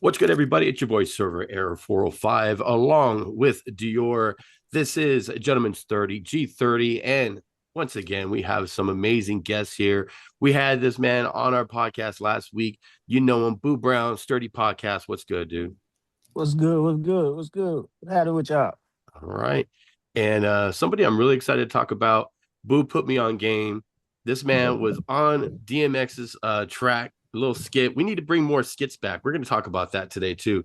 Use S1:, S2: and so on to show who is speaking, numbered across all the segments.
S1: What's good, everybody? It's your boy Server Error 405, along with Dior. This is Gentleman's 30, G30. And once again, we have some amazing guests here. We had this man on our podcast last week. You know him, Boo Brown, Sturdy Podcast. What's good, dude?
S2: What's good? What's good? What's good? What had it with y'all?
S1: All right. And somebody I'm really excited to talk about. Boo put me on game. This man was on DMX's track, a little skit. We need to bring more skits back. We're going to talk about that today, too.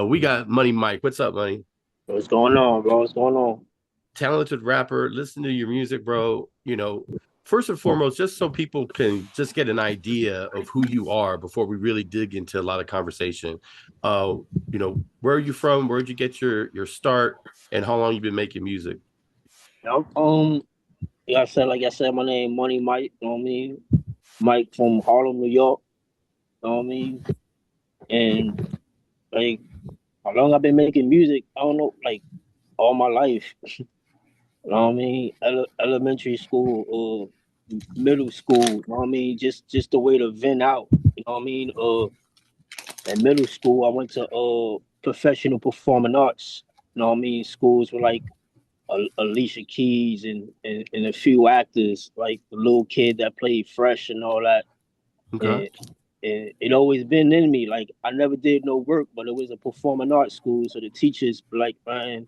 S1: We got Money Mike. What's up, Money?
S3: What's going on, bro? What's going on?
S1: Talented rapper. Listen to your music, bro. First and foremost, just so people can just get an idea of who you are before we really dig into a lot of conversation. Uh, where are you from? Where'd you get your start, and how long you been making music?
S3: Yep. Like I said, my name Money Mike. You know what I mean? Mike from Harlem, New York. You know what I mean? And like, how long I've been making music? I don't know. Like all my life. You know what I mean? Elementary school, middle school. You know what I mean? Just the way to vent out. You know what I mean? In middle school, I went to professional performing arts. You know what I mean? Schools were like Alicia Keys and a few actors, like the little kid that played Fresh and all that.
S1: Okay.
S3: And, and it always been in me. Like I never did no work, but it was a performing arts school. So the teachers were like, man,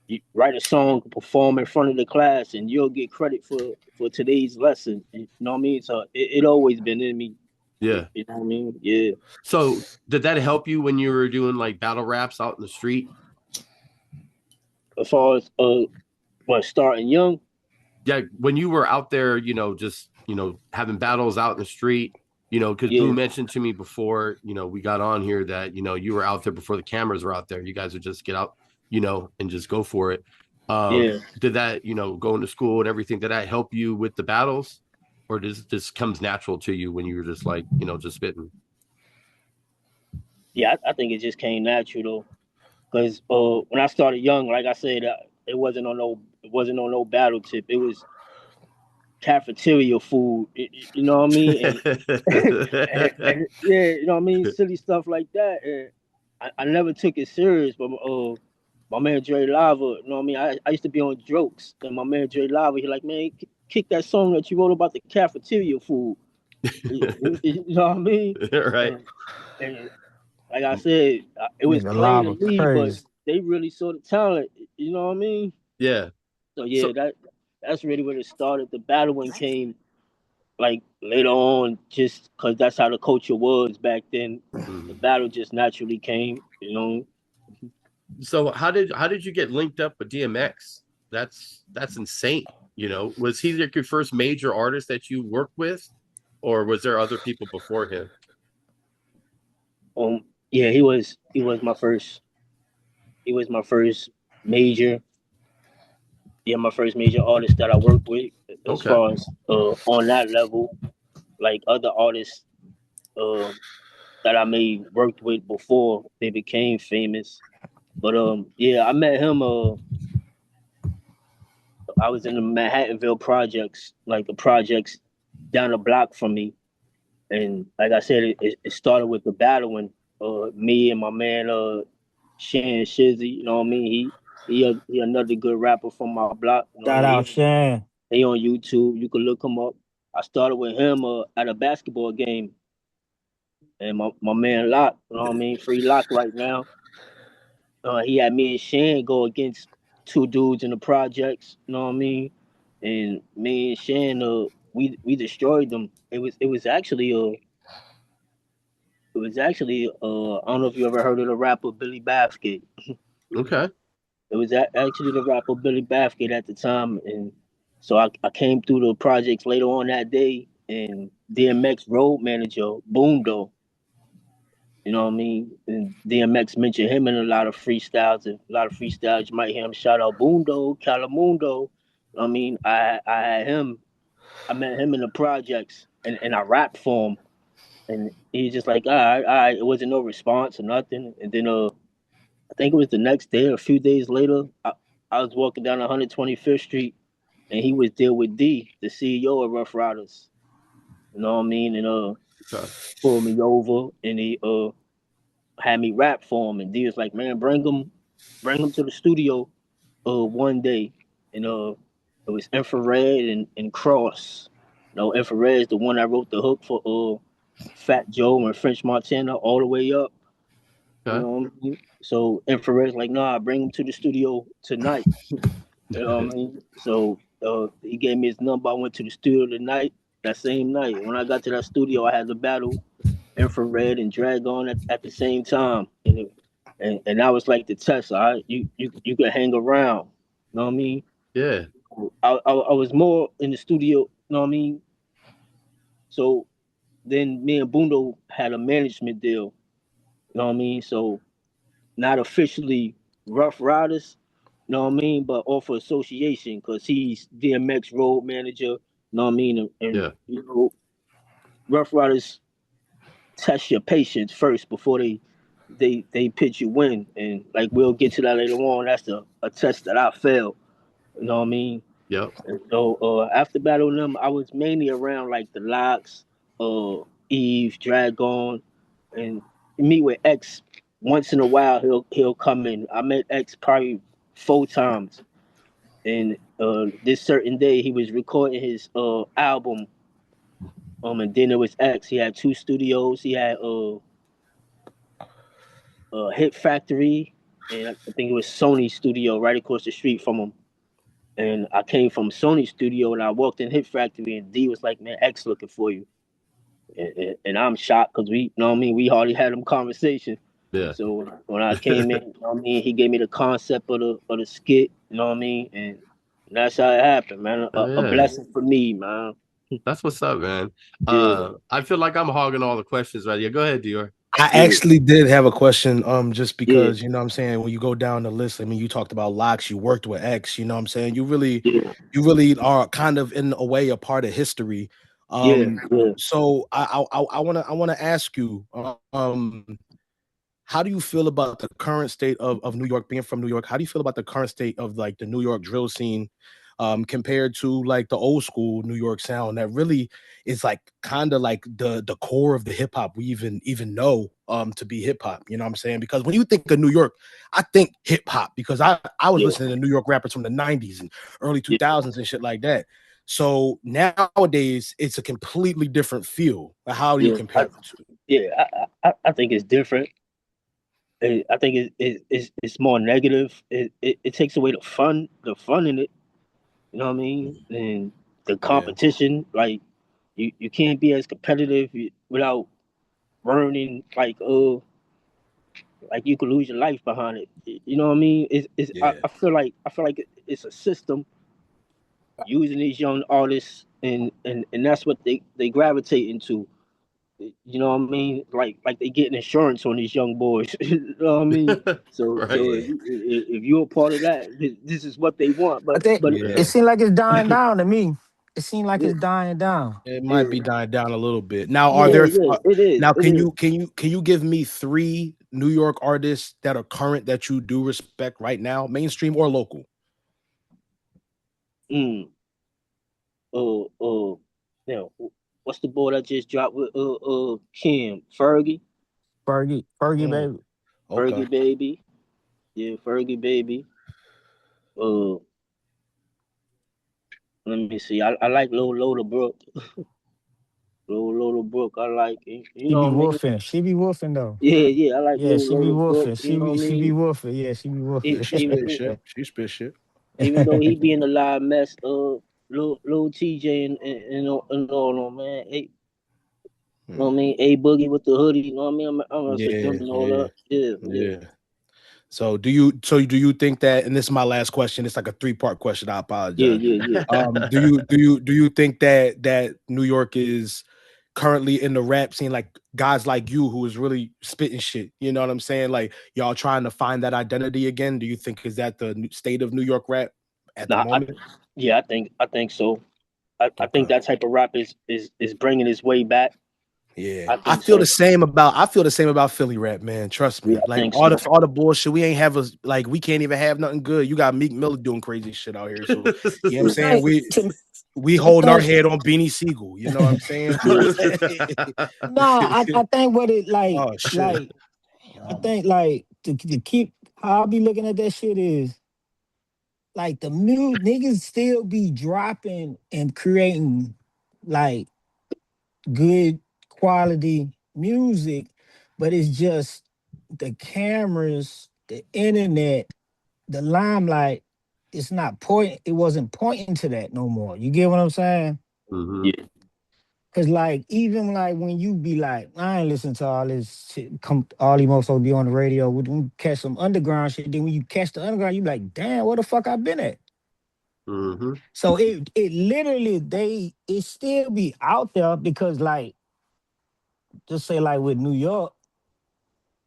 S3: you write a song, perform in front of the class, and you'll get credit for today's lesson. You know what I mean? So it always been in me.
S1: Yeah.
S3: You know what I mean? Yeah.
S1: So did that help you when you were doing like battle raps out in the street?
S3: As far as what starting young,
S1: Yeah, when you were out there, just having battles out in the street, because Boo
S3: yeah,
S1: mentioned to me before, we got on here that you were out there before the cameras were out there. You guys would just get out, and just go for it.
S3: yeah.
S1: Did that, going to school and everything, did that help you with the battles, or does it just comes natural to you when you were just like, just spitting?
S3: Yeah, I think it just came natural though. Because when I started young, like I said, it wasn't on no battle tip. It was cafeteria food. You know what I mean? And yeah, you know what I mean, silly stuff like that. And I never took it serious, but my man Dre Lava, you know what I mean? I used to be on jokes, and my man Dre Lava, he like, man, kick that song that you wrote about the cafeteria food. You know what I mean?
S1: Right.
S3: And like I said, it was
S2: Nigga
S3: plain to
S2: lava
S3: me, but
S2: crazy.
S3: they really saw the talent. You know what I mean?
S1: Yeah.
S3: So yeah,
S1: So
S3: that's really where it started. The battling came like later on, just because that's how the culture was back then. The
S1: mhm.
S3: battle just naturally came. You know,
S1: So how did you get linked up with DMX? That's insane. Was he like your first major artist that you worked with, or was there other people before him?
S3: yeah, he was my first. He was my first major. Yeah, my first major artist that I worked with. As
S1: Okay.
S3: far as on that level, like other artists uh, that I may worked with before they became famous. But yeah, I met him. I was in the Manhattanville projects, like the projects down the block from me. And like I said, it started with the battling. Me and my man, Shan Shizzy. You know what I mean? He another good rapper from my block. You know what I
S2: Shout
S3: mean?
S2: out Shan.
S3: He on YouTube. You can look him up. I started with him at a basketball game, and my man Lock. You know what I mean? Free Lock right now. He had me and Shan go against two dudes in the projects. You know what I mean? And me and Shan, we destroyed them. It was actually I don't know if you ever heard of the rapper Billy Bathgate.
S1: Okay.
S3: It was actually the rapper Billy Bathgate at the time, and so I came through the projects later on that day, and DMX road manager Boomdo. You know what I mean? And DMX mentioned him in a lot of freestyles. And a lot of freestyles, you might hear him shout out Boondo, Calamundo. I mean, I had him. I met him in the projects, and I rapped for him. And he's just like, all right, all right. It wasn't no response or nothing. And then I think it was the next day or a few days later, I was walking down 125th Street, and he was there with D, the CEO of Rough Riders. You know what I mean? And
S1: Okay.
S3: pulled me over, and he had me rap for him, and D was like, man, bring him to the studio one day. And it was Infrared and Cross. Infrared is the one that wrote the hook for Fat Joe and French Montana all the way up. You
S1: Okay.
S3: know what I mean? So Infrared's like, nah, bring him to the studio tonight. You know what I mean? So he gave me his number. I went to the studio that same night. When I got to that studio, I had to battle Infrared and Dragon at the same time. And that was like the test. All right, you can hang around. You know what I mean?
S1: Yeah.
S3: I was more in the studio. You know what I mean? So then me and Bundo had a management deal. You know what I mean? So not officially Rough Riders, you know what I mean, but off of association because he's DMX road manager, you know what I mean, and
S1: Yeah.
S3: Rough Riders test your patience first before they pitch you in, and like we'll get to that later on. That's a test that I failed, you know what I mean.
S1: Yep.
S3: And so after battling them, I was mainly around like the Locks, Eve, Dragon, and meet with X once in a while. He'll come in. I met X probably 4 times, and this certain day he was recording his album. And then it was X. He had 2 studios. He had Hit Factory, and I think it was Sony Studio right across the street from him. And I came from Sony Studio, and I walked in Hit Factory, and D was like, "Man, X looking for you." And I'm shocked because we, you know what I mean, we hardly had them conversation.
S1: Yeah.
S3: So when I came in, you know what I mean, he gave me the concept of the skit, you know what I mean, and that's how it happened, man. A
S1: Yeah.
S3: blessing for me, man.
S1: That's what's up, man.
S3: Yeah,
S1: I feel like I'm hogging all the questions right here. Go ahead, Dior.
S2: I
S3: yeah,
S2: actually did have a question, just
S3: yeah,
S2: because, you know what I'm saying, when you go down the list, I mean, you talked about Locks, you worked with X, you know what I'm saying?
S3: yeah,
S2: You really are kind of in a way a part of history.
S3: yeah, yeah.
S2: So I wanna ask you, how do you feel about the current state of New York, being from New York? How do you feel about the current state of like the New York drill scene, compared to like the old school New York sound that really is like kind of like the core of the hip hop we even know to be hip hop? You know what I'm saying? Because when you think of New York, I think hip hop because I was
S3: Yeah,
S2: listening to New York rappers from the 90s and early
S3: yeah,
S2: 2000s and shit like that. So nowadays it's a completely different feel. How do you
S3: yeah.
S2: compare the two?
S3: I think it's different. I think it's more negative. It takes away the fun in it. You know what I mean? And the
S2: Yeah.
S3: competition, like you can't be as competitive without burning like you could lose your life behind it. You know what I mean?
S2: Yeah.
S3: I feel like it's a system using these young artists and that's what they gravitate into. You know what I mean? Like they getting insurance on these young boys. You know what I mean? So
S1: Right.
S2: Yeah.
S3: if you're a part of that, this is what they want.
S2: I
S3: But
S2: think
S3: but
S2: yeah.
S3: uh,
S2: it
S4: seemed like it's dying down to me. It seemed like
S3: yeah,
S4: it's dying down.
S2: It might
S3: yeah,
S2: be dying down a little bit. Now, are
S3: yeah,
S2: there
S3: yeah. It is.
S2: now
S3: It is.
S2: can you give me 3 New York artists that are current that you do respect right now, mainstream or local?
S3: Mm. Uh. Uh. Now, what's the boy that just dropped with Kim Fergie?
S4: Fergie,
S2: Mm,
S4: baby.
S2: okay.
S3: Fergie baby. Yeah, Fergie baby. Uh. Let me see. I like Lola Brooke. Lola Brooke. I like it. You
S4: She
S3: know
S4: be
S3: what I mean?
S4: woofing. She be woofing though.
S3: Yeah, yeah. I like
S4: Yeah, she be
S3: Lola Brooke.
S4: woofing.
S3: You know what I
S4: She be
S3: mean?
S4: woofing. Yeah, she be
S2: Yeah,
S3: E-
S2: she
S4: woofing.
S2: spit
S3: Even
S2: shit. She spit shit.
S3: even though he be in a live mess, Lil TJ and all them, man. Hey, you know what I
S2: Hmm.
S3: mean? A Boogie with the hoodie. You know what I mean? I'm gonna say them
S2: Yeah,
S3: and all
S2: yeah,
S3: that. Yeah, yeah,
S2: yeah. So do you think that, and this is my last question, it's like a 3-part question, I
S3: yeah,
S2: apologize.
S3: yeah, yeah.
S2: Do you think that New York is currently in the rap scene, like guys like you who is really spitting shit? You know what I'm saying? Like y'all trying to find that identity again. Do you think is that the state of New York rap at the
S3: Nah,
S2: moment?
S3: yeah, I think so. I think
S2: Okay.
S3: that type of rap is bringing its way back.
S2: Yeah,
S3: I think so.
S2: I feel the same about Philly rap, man. Trust
S3: Yeah,
S2: me.
S3: I
S2: Like
S3: think so.
S2: all the bullshit, we ain't have like we can't even have nothing good. You got Meek Miller doing crazy shit out here. So you know what I'm
S3: Yeah,
S2: saying? We
S4: I
S2: holding our
S4: think
S2: head on Beanie Siegel. You know what I'm saying?
S3: yeah,
S4: no, I think what it
S2: Oh shit.
S4: like I think like to keep how I be looking at that shit is like the new niggas still be dropping and creating like good quality music, but it's just the cameras, the internet, the limelight. It's not point. It wasn't pointing to that no more. You get what I'm saying?
S1: Mm-hmm.
S3: Yeah,
S4: Cause like even like when you be like, I ain't listen to all this shit, come all these motherfuckers be on the radio. When you catch some underground shit, then when you catch the underground, you be like, damn, where the fuck I been at?
S1: Mm-hmm.
S4: So it literally it still be out there because like just say like with New York,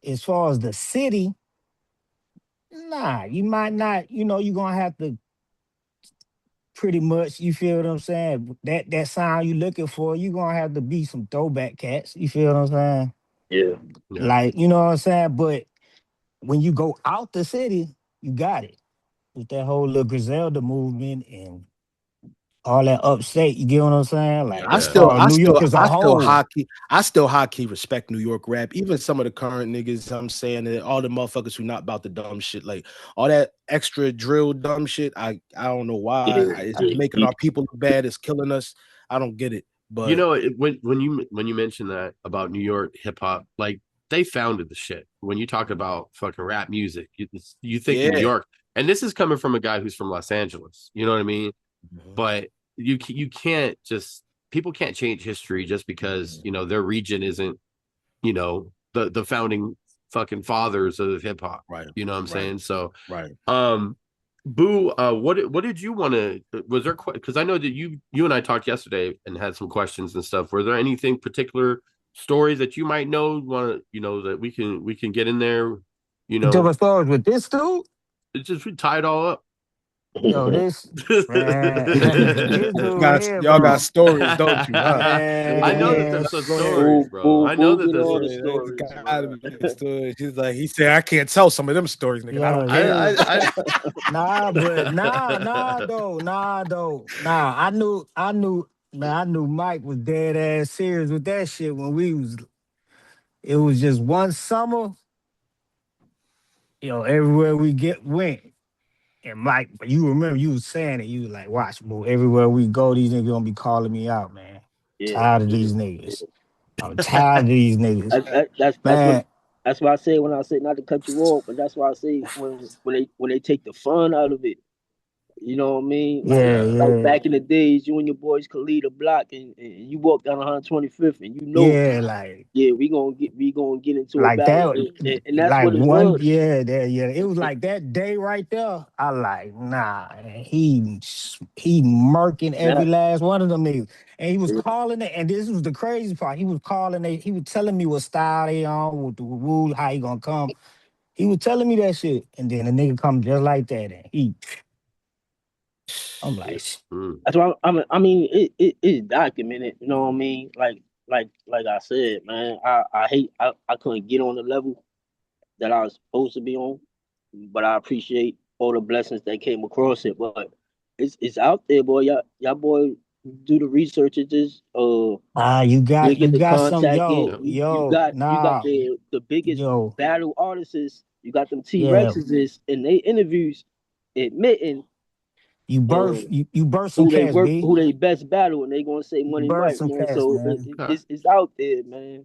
S4: as far as the city, nah, you might not, you're gonna have to pretty much, you feel what I'm saying? That sound you looking for, you're gonna have to be some throwback cats. You feel what I'm saying?
S3: yeah,
S1: Yeah.
S4: Like, you know what I'm saying? But when you go out the city, you got it. With that whole little Griselda movement and all that upstate, you get what I'm saying? Like
S2: I
S4: as
S1: Yeah.
S2: still,
S4: far as
S2: I
S4: New
S2: still,
S4: York as a
S2: I still
S4: whole.
S2: hockey. I still hockey respect New York rap. Even some of the current niggas, I'm saying that all the motherfuckers who not about the dumb shit, like all that extra drill dumb shit. I don't know why
S3: yeah,
S2: it's
S3: yeah.
S2: making our people look bad. It's killing us. I don't get it.
S1: You
S2: But
S1: know, when you mention that about New York hip hop, like they founded the shit. When you talk about fucking rap music, you think New
S2: yeah,
S1: York, and this is coming from a guy who's from Los Angeles. You know what I mean?
S2: Mhm.
S1: But you can't just people can't change history just because their region isn't the founding fucking fathers of hip hop.
S2: Right,
S1: You know what I'm
S2: right,
S1: saying? So
S2: right.
S1: um Boo, what did you want to? Was there because I know that you and I talked yesterday and had some questions and stuff. Were there anything particular stories that you might know want to that we can get in there? You
S4: You tell
S1: know,
S4: as far as with this dude,
S1: it's just we tie it all up.
S4: yo, this man, this dude here,
S2: Y'all got
S4: bro.
S2: stories, don't you? Huh?
S1: I know that
S4: Man,
S1: there's some
S2: Go ahead.
S1: stories,
S3: Boo,
S1: bro.
S3: boo,
S1: I know
S3: boo,
S1: that
S3: get
S1: there's
S3: all
S1: some.
S3: the
S2: Yeah, there's
S3: stories,
S2: gotta
S3: bro.
S2: be stories. He's like, he said, I can't tell some of them stories, nigga. I don't
S4: yo,
S2: care.
S4: this
S1: I
S4: nah, but nah. I knew Mike was dead ass serious with that shit when we was. It was just one summer, everywhere we went. And Mike, you remember you was saying it. You was like, watch, bro. Everywhere we go, these niggas gonna be calling me out, man.
S3: Yeah,
S4: Tired of
S3: yeah,
S4: these
S3: yeah.
S4: niggas. I'm tired of these niggas,
S3: That's what
S4: man.
S3: I say when I say not to cut you off, but that's why I say when they take the fun out of it. You know what I mean? Like
S4: Yeah,
S1: yeah.
S3: like
S4: yeah,
S3: back in the days, you and your boys could lead a block and you walk down 125th and
S4: yeah. Like
S3: yeah, we gonna get into a
S4: Like
S3: battle
S4: that,
S3: and that's
S4: like
S3: what it
S4: one,
S3: was.
S4: yeah, there, yeah. It was like that day right there. I like, nah, man, he murking every
S3: Now,
S4: last one of them niggas, and he was calling it. And this was the crazy part. He was calling it. He was telling me what style they on, what the rules, how he gonna come. He was telling me that shit, and then the nigga come just like that, and I'm
S3: yeah.
S4: like,
S1: Mm.
S3: That's why I mean it's documented, you know what I mean? Like I said, man, I hate I couldn't get on the level that I was supposed to be on, but I appreciate all the blessings that came across it. But it's out there, boy. Y'all boy do the research and just
S4: you
S3: you
S4: got
S3: get
S4: you
S3: the
S4: got some,
S3: contact in.
S1: Yep.
S3: You got
S4: nah,
S3: the biggest
S4: yo,
S3: battle artists. You got them T
S4: yeah.
S3: Rexes in they interviews admitting uh
S4: You burst some cats, B.
S3: who they best battle, and they gonna say
S4: You
S3: Money
S4: burst
S3: Mike,
S4: some
S3: man.
S4: cats,
S3: So
S4: man.
S1: Okay.
S3: it's out there, man.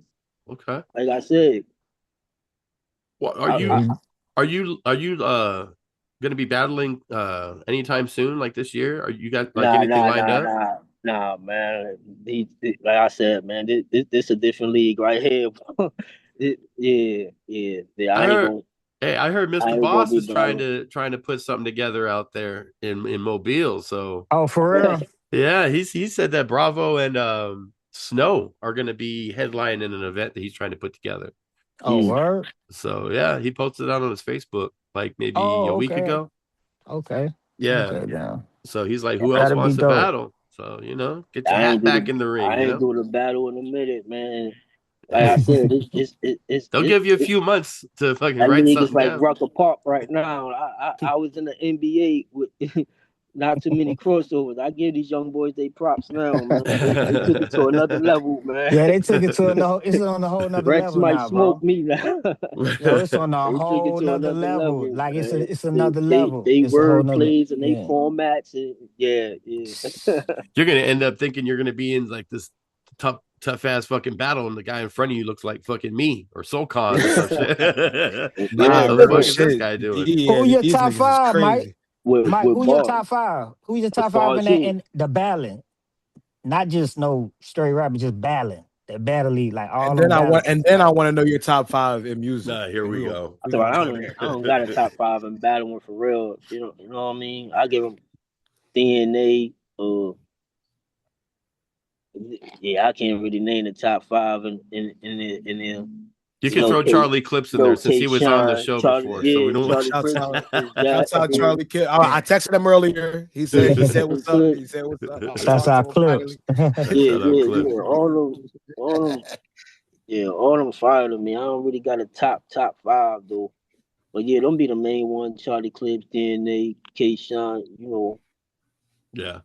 S1: Okay.
S3: Like I said,
S1: What
S3: I,
S4: Yeah,
S3: I,
S1: are you gonna be battling anytime soon, like this year? Are you got like
S3: nah,
S1: anything
S3: nah,
S1: lined
S3: nah,
S1: up?
S3: nah, nah, man. Like I said, man, this a different league right here. Yeah.
S1: I heard Hey, I heard
S3: I
S1: Mr.
S3: ain't gonna
S1: Boss
S3: be
S1: is trying
S3: battling.
S1: to trying to put something together out there in Mobile. So
S4: oh, for real?
S1: yeah, he said that Bravo and Snow are gonna be headlining an event that he's trying to put together.
S4: Oh, word?
S1: So yeah, he posted that on his Facebook like maybe a
S4: Oh,
S1: week
S4: okay.
S1: ago.
S4: Okay.
S1: Yeah.
S4: Okay, down.
S1: So he's like, who else
S4: That'll be
S1: wants to
S4: dope.
S1: battle? So, get your hat back in the ring,
S3: I ain't do the battle in a minute, man. Like I
S1: Hey,
S3: said,
S1: they'll give you a few months to fucking
S3: that
S1: write
S3: league is
S1: something
S3: like
S1: down.
S3: Rucker Park right now. I was in the NBA with not too many crossovers. I give these young boys they props now, man. They took it to another level, man.
S4: Yeah, they took it to another. It's on a whole nother
S3: Rex
S4: level
S3: might
S4: now,
S3: smoke
S4: bro.
S3: me now.
S4: Yo, it's on a
S3: They took it
S4: whole
S3: to
S4: nother
S3: another
S4: level.
S3: level,
S4: Like
S3: man.
S4: it's another level.
S3: They
S4: It's a whole
S3: word
S4: nother.
S3: plays and they
S4: Yeah.
S3: formats and yeah.
S1: You're gonna end up thinking you're gonna be in like this tough ass fucking battle, and the guy in front of you looks like fucking me or Solcon or some shit. Like,
S2: Nah,
S1: what
S3: Yeah,
S1: the
S2: real
S1: fuck is
S3: man.
S1: this
S2: shit.
S1: guy doing?
S2: Yeah,
S4: Who your
S2: these
S4: top
S2: niggas is
S4: five, Mike?
S2: crazy.
S4: Mike,
S3: With
S4: who your
S3: bars.
S4: top five? Who your
S3: As
S4: top five
S3: far
S4: in
S3: as
S4: that
S3: who?
S4: in the battling? Not just no straight rapping, just battling. That battle league, like all them battles.
S2: And then I want to know your top 5 in music.
S1: Nah, here
S2: And
S1: we go.
S3: I
S2: we
S3: thought
S2: gonna go
S3: I
S2: there.
S3: don't got a top five in battling for real. You know what I mean? I give them DNA. Yeah, I can't really name the top five in the
S1: You
S3: you
S1: can
S3: know
S1: throw
S3: K,
S1: Charlie Clips in there since he was on the show
S3: Charlie,
S1: before, so we
S3: yeah,
S1: don't want.
S3: Charlie
S2: Shouts
S3: Clips
S2: out,
S3: is that,
S2: shouts
S3: and
S2: out
S3: then
S2: Charlie Kid. I texted him earlier. He said what's up.
S3: Could,
S2: He said what's up. I
S4: Shouts
S2: talked to
S4: out
S2: him
S4: clips.
S2: finally.
S3: yeah,
S1: Shout out
S3: yeah,
S1: Clips.
S3: yeah. All them, yeah, all them fire to me. I don't really got a top five though, but yeah, them be the main one. Charlie Clips, DNA, K. Sean, you know.
S1: Yeah.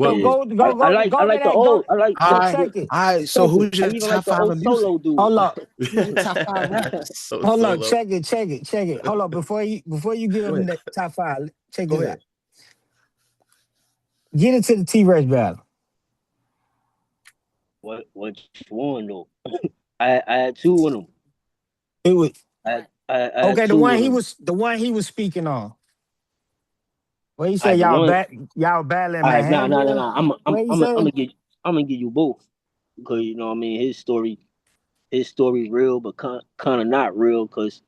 S4: Go
S1: Well,
S3: Yeah,
S4: go go go
S3: I
S4: go to
S3: like the
S4: that. Go
S3: old. I like
S4: go
S2: All
S4: check it.
S2: right. So
S4: Check it.
S2: who's
S3: I
S2: your
S3: even like
S2: top
S3: the
S2: 5
S3: old
S2: in music?
S3: solo dude.
S4: Hold up.
S2: Who's your top 5 rappers?
S1: so
S4: Hold up.
S1: solo.
S4: Check it. Check it. Check it. Hold up. Before you give
S2: Go
S4: them
S2: ahead.
S4: the top five, check
S2: Go
S4: this out.
S2: ahead.
S4: Get into the T-Rex battle.
S3: What one though? I had two of them.
S4: It was
S3: I had
S4: okay.
S3: two of them.
S4: The one he was speaking on. Where he
S3: I
S4: said
S3: the one.
S4: y'all battling
S3: All right,
S4: Manhattanville.
S3: nah.
S4: Where he say?
S3: I'm gonna give you both because you know what I mean. His story real, but kind of not real because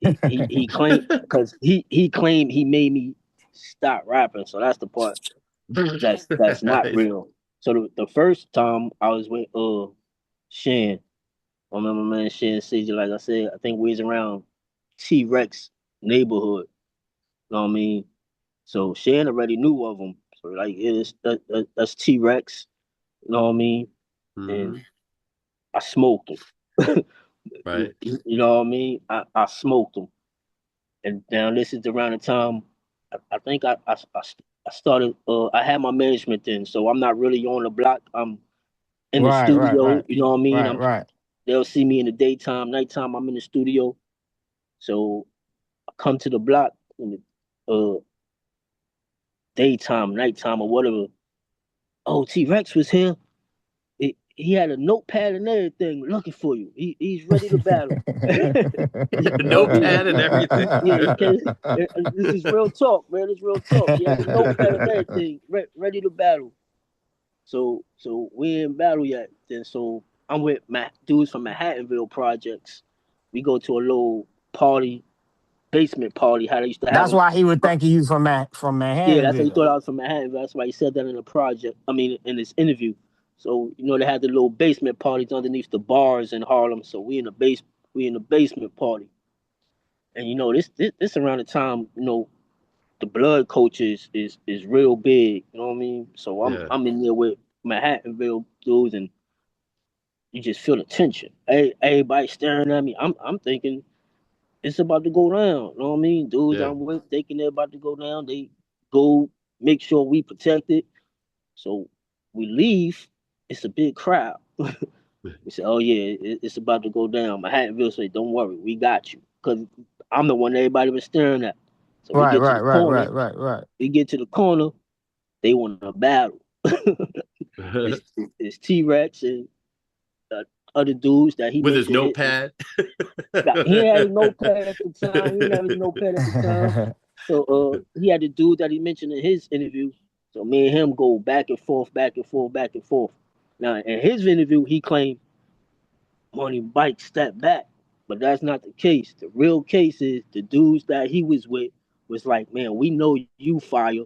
S3: he claimed he claimed he made me stop rapping. So that's the part that's not real. So the first time I was with Shan, I remember man Shan CJ, like I said, I think we was around T Rex neighborhood. You know what I mean? So Shan already knew of him. So like that's T Rex. You know what I mean? And
S1: Mhm.
S3: I smoked him.
S1: Right.
S3: You know what I mean? I smoked him. And now this is around the time I think I started. I had my management then, so I'm not really on the block. I'm in the
S4: Right, right,
S3: studio.
S4: right,
S3: You know what I mean?
S4: right, right.
S3: They'll see me in the daytime, nighttime. I'm in the studio. So I come to the block in the daytime, nighttime, or whatever. Oh, T Rex was here. He had a notepad and everything looking for you. He's ready to battle. You know what I mean?
S1: Notepad and everything.
S3: Yeah, he came. This is real talk, man. It's real talk. He had a notepad and everything, ready to battle. So we ain't battle yet. Then so I'm with dudes from Manhattanville projects. We go to a little party, basement party. How they used to have
S4: That's
S3: them.
S4: why he would think you from
S3: Yeah, that's why he
S4: Manhattanville.
S3: thought I was from Manhattan. That's why he said that in the project. I mean, in this interview. So you know they had the little basement parties underneath the bars in Harlem. So we in the basement party, and you know this around the time you know the blood culture is real big. You know what I mean? So
S1: Yeah.
S3: I'm in there with Manhattanville dudes, and you just feel the tension. Hey, everybody staring at me. I'm thinking it's about to go down. You know what I mean? Dudes
S1: Yeah.
S3: I'm with thinking they're about to go down. They go make sure we protected. So we leave. It's a big crowd. We say, "Oh yeah, it's about to go down." Manhattanville say, "Don't worry, we got you," because I'm the one everybody was staring at. So we
S4: Right,
S3: get to
S4: right,
S3: the
S4: right,
S3: corner.
S4: right, right, right.
S3: We get to the corner. They want to battle. It's T Rex and other dudes that he
S1: With his
S3: mentioned.
S1: notepad.
S3: He had his notepad at the time. He didn't have his notepad at the time. So he had the dude that he mentioned in his interview. So me and him go back and forth, back and forth, back and forth. Now in his interview, he claimed Money Mike stepped back, but that's not the case. The real case is the dudes that he was with was like, man, we know you fire.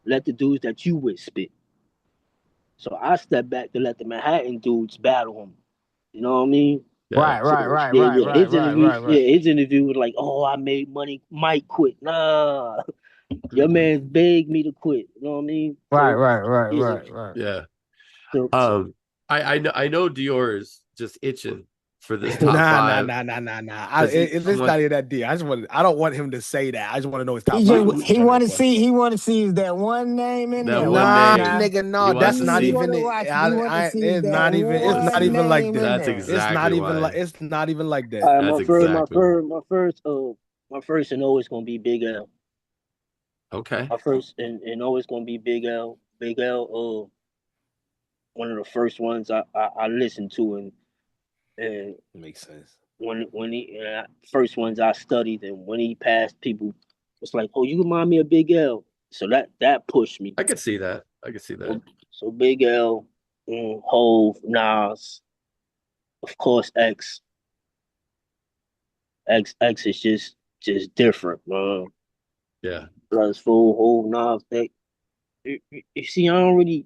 S3: Let the dudes that you with spit. So I stepped back to let the Manhattan dudes battle him. You know what I mean?
S1: Yeah.
S4: Right, right,
S3: So
S4: right, right, right, right, right, right.
S3: his interview was like, oh, I made money, Mike quit. Nah, your man's begged me to quit. You know what I mean?
S4: Right,
S3: So
S4: right, right,
S3: yeah,
S4: right, right.
S1: Yeah.
S3: so
S1: I know Dior is just itching for this top five.
S2: Nah.
S1: Does he-
S2: It's
S1: someone-
S2: not even that deep. I don't want him to say that. I just want to know his top
S4: He
S2: five.
S4: just he want to see. He want to see is that one name in
S1: That
S4: there.
S1: one
S2: Nah,
S1: name.
S2: nigga, no,
S1: He
S2: that's
S1: wants to
S2: not
S1: see.
S4: He
S2: even
S4: want to
S2: it.
S4: watch. He want to see
S2: It's
S4: that
S2: not even. It's
S4: one
S2: not even like
S4: name
S2: that.
S4: in
S1: That's
S4: there.
S1: exactly
S2: It's not even
S1: why.
S2: like. It's not even like that.
S3: All right,
S1: That's
S3: my first,
S1: exactly
S3: my first and always gonna be Big L.
S1: okay.
S3: My first and always gonna be Big L. Big L. One of the first ones I listened to, and
S2: Makes sense.
S3: when he first ones I studied, and when he passed, people was like, "Oh, you remind me of Big L." So that pushed me.
S1: I could see that. I could see that.
S3: So Big L, Hove, Nas, of course X. X is just different, man.
S1: Yeah.
S3: Plus full Hove, Nas, X. You see, I don't really.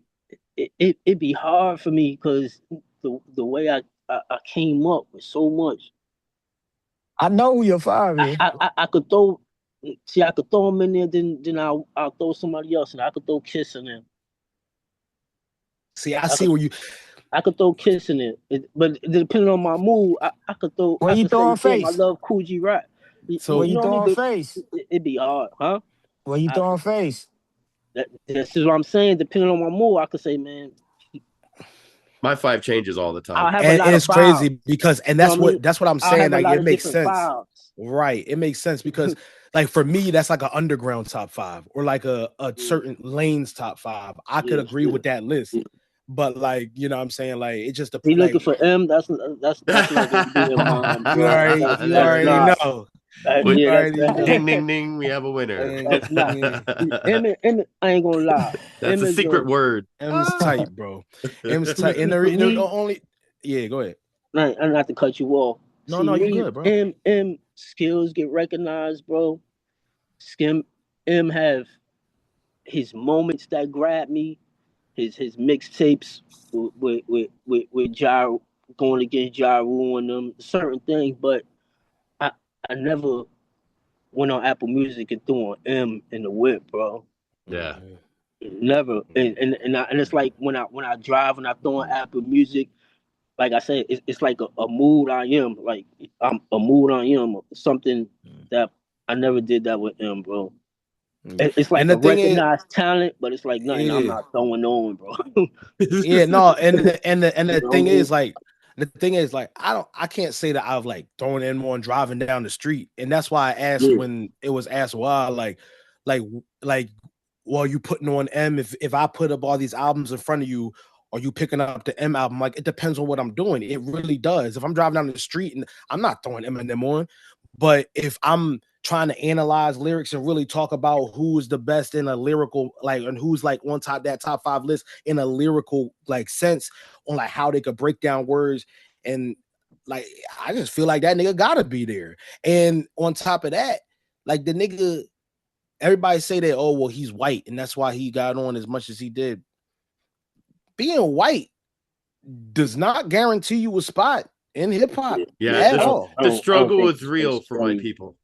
S3: It be hard for me because the way I came up with so much.
S4: I know who your father is.
S3: I could throw. See, I could throw him in there, then I'll throw somebody else, and I could throw Kiss in there.
S2: See, I see where you.
S3: I could throw Kiss in it, but depending on my mood, I could throw.
S4: Where
S3: I
S4: you
S3: could say,
S4: throwing
S3: damn, I
S4: face?
S3: love Coogee Rap.
S2: So
S4: Where
S3: You
S4: you
S3: know what I
S4: throwing
S3: mean?
S4: face?
S3: It'd be hard, huh?
S4: Where you throwing face?
S3: This is what I'm saying. Depending on my mood, I could say, man,
S1: My five changes all the
S3: I'll
S1: time.
S3: have a
S2: And
S3: lot of
S2: it's
S3: files.
S2: crazy because, and
S3: You know
S2: that's
S3: what I mean?
S2: that's what I'm
S3: I'll
S2: saying.
S3: have a
S2: Like
S3: lot
S2: it
S3: of
S2: makes
S3: different
S2: sense,
S3: files.
S2: right? It makes sense because, like for me, that's like an underground top five or like a certain lanes top five. I could agree with that list,
S3: Yeah.
S2: but like you know, what I'm saying like it just
S3: He looking
S2: like
S3: for M. That's not gonna be in mine,
S2: you
S3: bro.
S2: already
S3: That's
S2: know.
S1: What-
S2: You
S3: that's
S2: already know.
S1: Ding ding ding. We have a winner.
S3: that's not. M. I ain't gonna lie.
S1: That's
S3: M
S1: a
S3: is
S1: secret word.
S2: M's tight, bro. M's tight. And the only, yeah, go ahead.
S3: Not to cut you off.
S2: No,
S3: See,
S2: no, you
S3: me,
S2: good, bro.
S3: M skills get recognized, bro. Skim M have his moments that grab me, his mixtapes with Ja going against Ja Rule and them certain things, but I I never went on Apple Music and threw on M in the whip, bro.
S1: Yeah.
S3: Never. And it's like when I drive and I throw on Apple Music, like I said, it's like a mood I am. Like I'm a mood I am. Something that I never did that with M, bro. It's like
S2: And
S3: a
S2: the thing is,
S3: recognized talent, but it's like nothing I'm
S2: yeah,
S3: not throwing on, bro.
S2: yeah, no, and the
S3: You know
S2: thing
S3: what I mean?
S2: is like. The thing is, like, I can't say that I've like thrown in more and driving down the street, and that's why I asked
S3: Yeah.
S2: when it was asked why, like, well, you putting on M if I put up all these albums in front of you, are you picking up the M album? Like, it depends on what I'm doing. It really does. If I'm driving down the street and I'm not throwing Eminem on, but if I'm trying to analyze lyrics and really talk about who's the best in a lyrical, like, and who's like on top five list in a lyrical like sense on like how they could break down words and like I just feel like that nigga gotta be there. And on top of that, like the nigga, everybody say that, oh well, he's white and that's why he got on as much as he did. Being white does not guarantee you a spot in hip hop
S1: Yeah,
S2: at all.
S1: the struggle
S3: think
S1: is real
S3: it's
S1: for my
S3: crazy.
S1: people.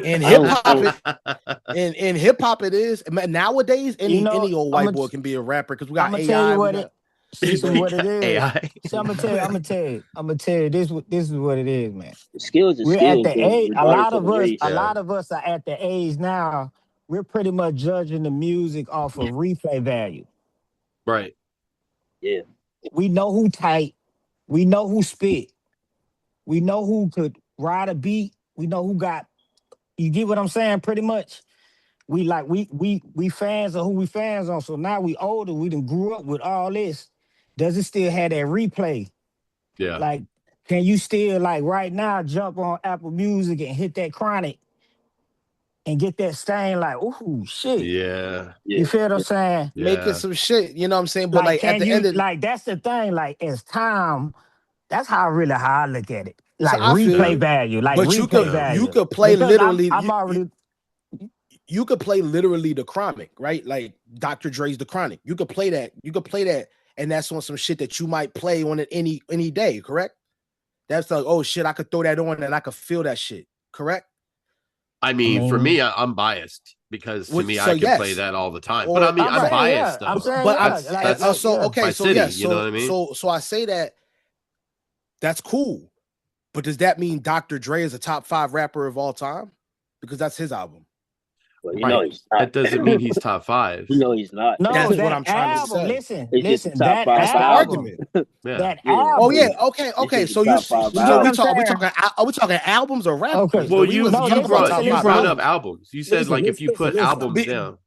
S2: In
S3: I
S2: hip
S3: don't-
S2: hop, in hip hop, it is nowadays. Any old white boy can be a rapper because we got
S4: I'm gonna
S2: AI.
S4: tell you
S2: we
S4: what
S2: got-
S4: it. See what it is.
S1: AI.
S4: See, I'm gonna tell you this is what it is, man.
S3: skills is
S4: We're at
S3: skills,
S4: the
S3: bro,
S4: age.
S3: regardless of the race.
S4: A lot of us are at the age now. We're pretty much judging the music off of replay value.
S1: Right.
S3: Yeah.
S4: We know who tight. We know who spit. We know who could ride a beat. We know who got. You get what I'm saying? Pretty much. We fans of who we fans on. So now we older. We done grew up with all this. Does it still have that replay?
S1: Yeah.
S4: Like, can you still like right now jump on Apple Music and hit that Chronic and get that stain? Like, ooh, shit.
S1: Yeah.
S4: You feel what I'm saying?
S2: making some shit. You know what I'm saying? But like at
S4: can
S2: the
S4: you
S2: end of
S4: like that's the thing? Like, as time, that's how I look at it.
S2: so
S4: Like
S2: I feel
S4: replay
S2: you.
S4: value, like
S2: But
S4: replay
S1: Yeah.
S4: value.
S2: you could play
S4: Because
S2: literally.
S4: I'm already.
S2: You could play literally the Chronic, right? Like Dr. Dre's the Chronic. You could play that. You could play that, and that's on some shit that you might play on it any day. Correct? That's like, oh shit, I could throw that on and I could feel that shit. Correct?
S1: I mean, for me, I'm biased because to me,
S2: so
S1: I can play
S2: yes.
S1: that all the time.
S2: Or-
S1: But I mean,
S2: I'm
S1: I'm
S2: saying,
S1: biased
S4: I'm
S1: though.
S4: saying,
S2: But
S1: That's
S2: so okay,
S1: my
S2: so
S1: city,
S2: yes,
S1: you know what I mean?
S2: so I say that that's cool. But does that mean Dr. Dre is a top 5 rapper of all time? Because that's his album.
S3: Well, you know
S1: Right.
S3: he's not.
S1: That doesn't mean he's top 5.
S3: You know he's not.
S4: No,
S2: That's what
S4: that
S2: I'm trying to
S4: album.
S2: say.
S4: Listen,
S3: It's just
S4: listen.
S3: the top
S4: That
S3: 5
S2: That's the
S4: album.
S3: albums.
S2: argument.
S1: Yeah.
S4: That
S3: Yeah.
S4: album.
S2: Oh yeah, okay.
S3: It's
S2: So
S3: the
S2: you
S3: top 5
S2: so
S3: albums.
S2: are we talking albums or rappers?
S4: Okay.
S1: Well,
S2: We wasn't
S1: you
S2: talking about top
S1: brought
S2: 5
S1: up
S2: albums.
S1: albums. You said like if you put albums
S2: Be-
S1: down.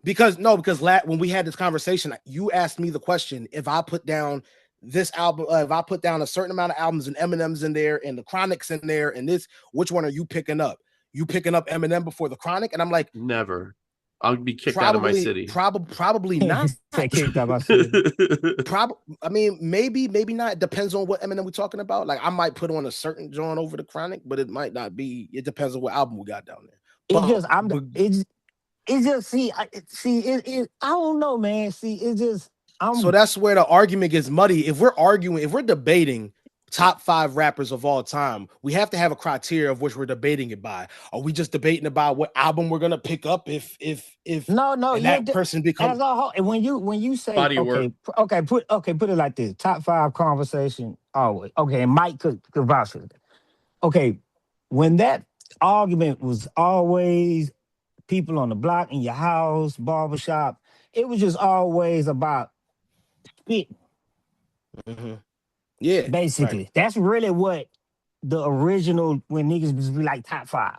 S2: Because when we had this conversation, you asked me the question: if I put down this album, if I put down a certain amount of albums and Eminem's in there and the Chronic's in there and this, which one are you picking up? You picking up Eminem before the Chronic? And I'm like,
S1: Never. I'll be kicked out of my city.
S2: Probably not.
S4: Kicked out my city.
S2: I mean, maybe not. It depends on what Eminem we're talking about. Like, I might put on a certain joint over the Chronic, but it might not be. It depends on what album we got down there.
S4: It's just I don't know, man. See, it's just
S2: so that's where the argument gets muddy. If we're debating top 5 rappers of all time, we have to have a criteria of which we're debating it by. Are we just debating about what album we're gonna pick up if
S4: no
S2: that person becomes
S4: as a whole? And when you say
S1: Body work.
S4: put it like this: top 5 conversation always. Okay, and Mike could vouch for that. Okay, when that argument was always people on the block, in your house, barbershop, it was just always about spit.
S2: Mm-hmm. Yeah,
S4: basically. Right. That's really what the original, when niggas was like top 5.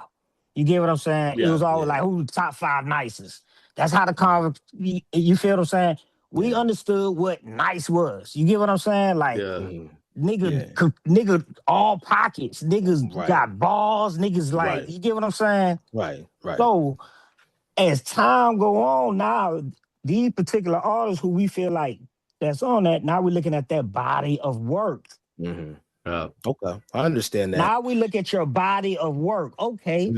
S4: You get what I'm saying? Yeah, it was always like, who's the top 5 nicest? That's how the conversation, you feel what I'm saying? We understood what nice was. You get what I'm saying? Like, nigga, all pockets. Niggas got balls. Niggas like, you get what I'm saying?
S2: Right.
S4: So, as time go on now, these particular artists who we feel like that's on that, now we're looking at that body of work.
S2: Mm-hmm. Okay, I understand that.
S4: Now we look at your body of work. Okay,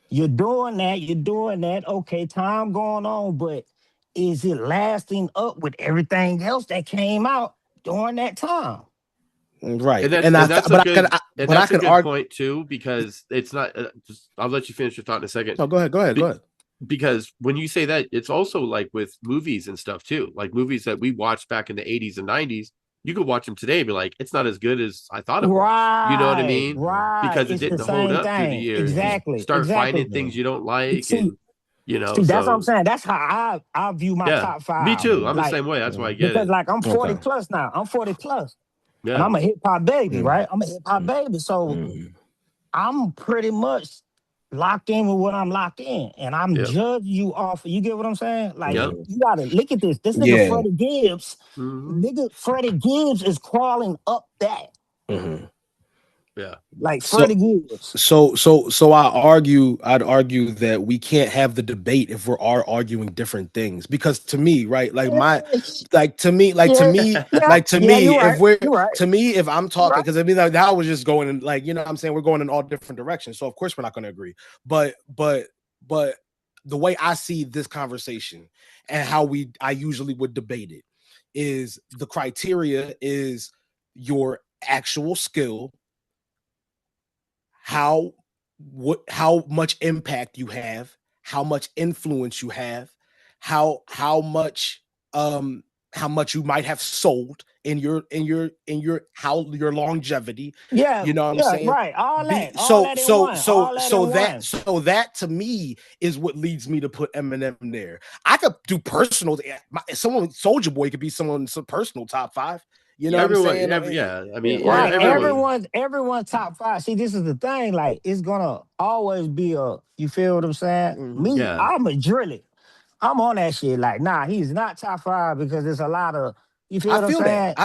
S4: you're doing that. Okay, time going on, but is it lasting up with everything else that came out during that time?
S2: Right,
S1: that's a good point too, because it's not. I'll let you finish your thought in a second.
S2: No, go ahead.
S1: Because when you say that, it's also like with movies and stuff too. Like movies that we watched back in the 80s and 90s, you could watch them today and be like, it's not as good as I thought it was. You know what I mean?
S4: Right.
S1: Because it didn't hold up through the years.
S4: Exactly.
S1: You start finding things you don't like. And,
S4: that's what I'm saying. That's how I view my top 5.
S1: Me too. I'm the same way. That's why I get
S4: because,
S1: it.
S4: Like, I'm 40 plus now. I'm 40 plus.
S1: Yeah.
S4: And I'm a hip hop baby, right? I'm a hip hop baby. So I'm pretty much locked in with what I'm locked in, and I'm judging you off. You get what I'm saying? Like, you gotta look at this. This nigga Freddie Gibbs, Freddie Gibbs is crawling up that.
S1: Yeah,
S4: like Freddie Gibbs.
S2: So I'd argue that we can't have the debate if we're all arguing different things, because to me, right, if I'm talking, because I mean, like, that was just going in, like, you know what I'm saying, we're going in all different directions, so of course we're not going to agree, but the way I see this conversation and how I usually would debate it is the criteria is your actual skill, how much impact you have, how much influence you have, how much you might have sold in your longevity.
S4: Yeah,
S2: you know what I'm saying?
S4: Right. All that.
S2: So that to me is what leads me to put Eminem there. I could do personal. Someone Soulja Boy could be someone's personal top 5. You know what I'm saying?
S4: Everyone's top 5. See, this is the thing. Like, it's gonna always be you feel what I'm saying? Me, I'm a drill it. I'm on that shit. Like, nah, he's not top 5 because there's a lot of. You feel what I'm saying?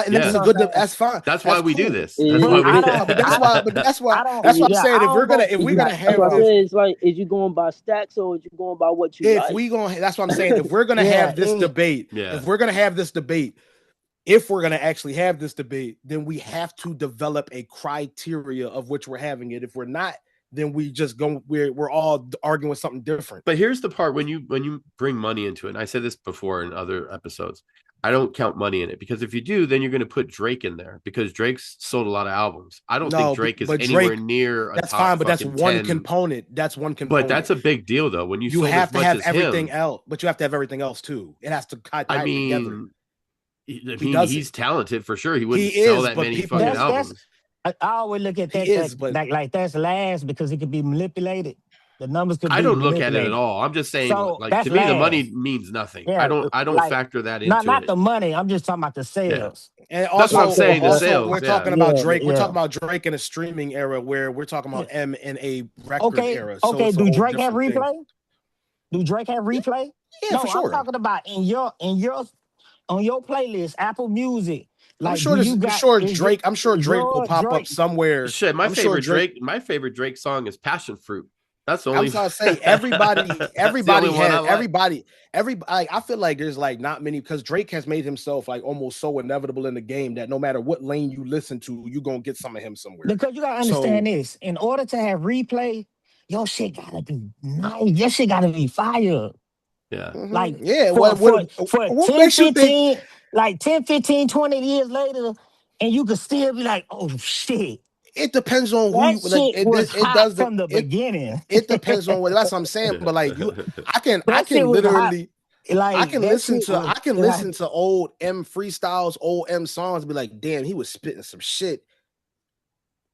S2: That's fine.
S1: That's why we do this.
S2: That's why I'm saying if we're gonna have this,
S3: it's like, is you going by stacks or is you going by what you like?
S2: That's what I'm saying. If we're gonna have this debate, if we're going to actually have this debate, then we have to develop a criteria of which we're having it. If we're not, then we're all arguing with something different.
S1: But here's the part when you bring money into it, and I said this before in other episodes, I don't count money in it, because if you do, then you're going to put Drake in there, because Drake's sold a lot of albums. I don't think Drake is anywhere near
S2: that's fine, but that's one component. That's one component.
S1: But that's a big deal, though. When
S2: you have to have everything else, but you have to have everything else too. It has to tie together.
S1: He's talented for sure. He wouldn't sell that many fucking albums.
S4: I always look at
S2: He is, but
S4: like that's last because it could be manipulated. The numbers could
S1: I
S4: be
S1: don't look at it at
S4: manipulated.
S1: all. I'm just saying,
S4: So
S1: like,
S4: that's
S1: to me, the
S4: last.
S1: money means nothing.
S4: Yeah,
S1: I don't
S4: like
S1: factor that
S4: not
S1: into
S4: not
S1: it.
S4: the money. I'm just talking about the
S1: Yeah.
S4: sales.
S2: and
S1: That's what I'm
S2: also
S1: saying. The
S2: also
S1: sales.
S2: we're
S1: Yeah.
S2: talking about
S4: Yeah,
S2: Drake. We're
S4: yeah.
S2: talking about Drake in a streaming era where we're talking
S4: Yeah.
S2: about M in a record
S4: Okay,
S2: era. So
S4: okay.
S2: it's a
S4: Do
S2: whole
S4: Drake have
S2: different thing.
S4: replay? Do Drake have
S2: Yeah,
S4: replay?
S2: yeah, for
S4: No, I'm
S2: sure.
S4: talking about in your on your playlist, Apple Music. Like, do you got
S2: I'm sure
S4: is
S2: Drake will
S4: your
S2: pop up
S4: Drake?
S2: somewhere.
S1: Shit,
S2: I'm sure Drake.
S1: My favorite Drake song is Passion Fruit. That's the
S2: I'm
S1: only.
S2: trying to say everybody
S1: That's the only one I like.
S2: everybody. Like, I feel like there's like not many because Drake has made himself like almost so inevitable in the game that no matter what lane you listen to, you're gonna get some of him somewhere.
S4: Because you gotta
S2: So
S4: understand this. In order to have replay, your shit gotta be nice. Your shit gotta be fire.
S1: Yeah.
S4: Like
S2: yeah,
S4: for
S2: what
S4: 10,
S2: makes you think
S4: 15, like 10, 15, 20 years later, and you could still be like, oh shit.
S2: it depends on who
S4: That
S2: you like
S4: shit was
S2: it
S4: hot
S2: does
S4: from the
S2: it
S4: beginning.
S2: it depends on what that's what I'm saying. But like I
S4: That shit
S2: can
S4: was hot.
S2: literally
S4: Like that shit was
S2: I can listen to old M freestyles, old M songs, and be like, damn, he was spitting some shit.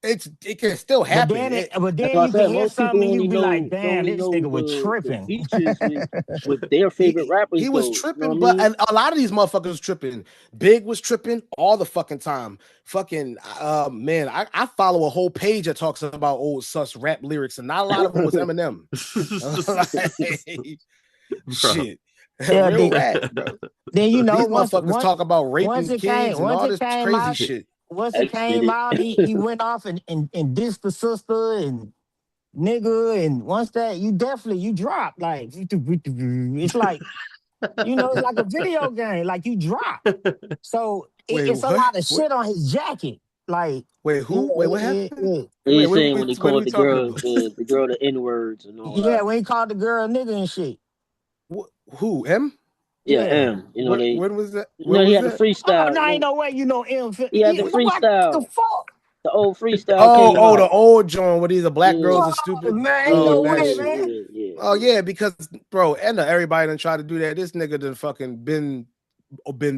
S2: It can still happen.
S4: But then
S3: That's why I
S4: you can
S3: said
S4: hear
S3: most people
S4: something and you
S3: only
S4: be like,
S3: know
S4: damn, this nigga was
S3: the
S4: tripping.
S3: features with their favorite rappers.
S2: He was
S3: though,
S2: tripping,
S3: you know
S2: but
S3: what I mean?
S2: and a lot of these motherfuckers was tripping. Big was tripping all the fucking time. Fucking man, I follow a whole page that talks about old sus rap lyrics, and not a lot of them was Eminem. Shit.
S4: Yeah,
S2: Real rap, bro.
S4: Then
S2: These
S4: once
S2: motherfuckers talk about
S4: once
S2: raping
S4: it
S2: kids and all
S4: once it
S2: this
S4: came
S2: crazy
S4: out,
S2: shit.
S4: once it
S3: X did
S4: came
S3: it.
S4: out, he went off and dissed the sister and nigga, and once that you drop like it's like it's like a video game, like you drop. So
S2: Wait,
S4: it's a
S2: what?
S4: lot of shit on his jacket. Like
S2: Wait, who? Wait, what happened?
S3: He's
S2: Wait,
S3: saying when he
S2: what are
S3: called
S2: we
S3: the
S2: talking
S3: girl
S2: about?
S3: the girl the N words and all that.
S4: when he called the girl nigga and shit.
S2: Who? M?
S3: Yeah,
S4: Yeah.
S3: M.
S2: When was that?
S3: He had the
S4: Oh,
S3: freestyle.
S4: no, ain't no way you know M.
S3: He had the
S4: What
S3: freestyle.
S4: the fuck?
S3: The old freestyle came
S2: Oh,
S3: out.
S2: the old John where these black
S3: Yeah.
S2: girls are stupid.
S4: Man, ain't
S2: Oh,
S4: no
S2: that
S4: way,
S2: shit.
S4: man.
S2: Oh yeah, because bro, and everybody done tried to do that. This nigga done fucking been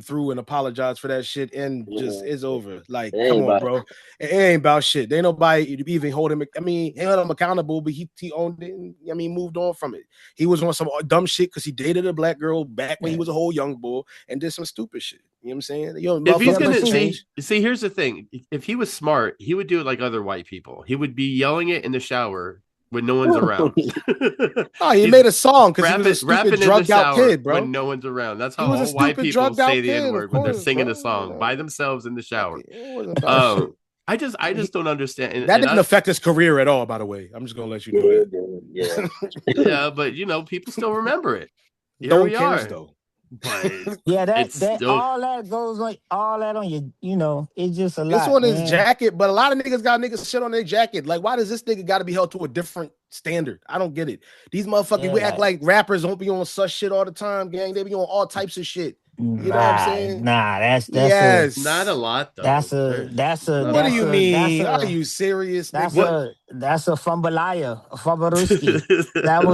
S2: through and apologized for that shit and just is over. Like, come on, bro. It ain't about shit. There ain't nobody even hold him. I mean, he held him accountable, but he owned it and moved on from it. He was on some dumb shit because he dated a black girl back when he was a whole young boy and did some stupid shit. You know what I'm saying?
S1: If he's gonna
S2: change.
S1: See, here's the thing. If he was smart, he would do it like other white people. He would be yelling it in the shower when no one's around.
S2: He made a song because he was a stupid drugged out kid, bro.
S1: When no one's around. That's how all white people say the N-word when they're singing a song by themselves in the shower. I just don't understand.
S2: That didn't affect his career at all, by the way. I'm just gonna let you know
S1: that. Yeah, but people still remember it.
S2: Don't care though.
S1: But
S4: yeah, all that goes like all that on your, it's just a lot.
S2: It's on his jacket, but a lot of niggas got niggas shit on their jacket. Like, why does this nigga got to be held to a different standard? I don't get it. These motherfuckers, we act like rappers don't be on such shit all the time, gang. They be on all types of shit. You know what I'm saying?
S4: Nah, that's
S2: yes.
S1: Not a lot though.
S4: That's a.
S2: What do you mean? Are you serious?
S4: That's a fumbleaya, a fumbleruski. that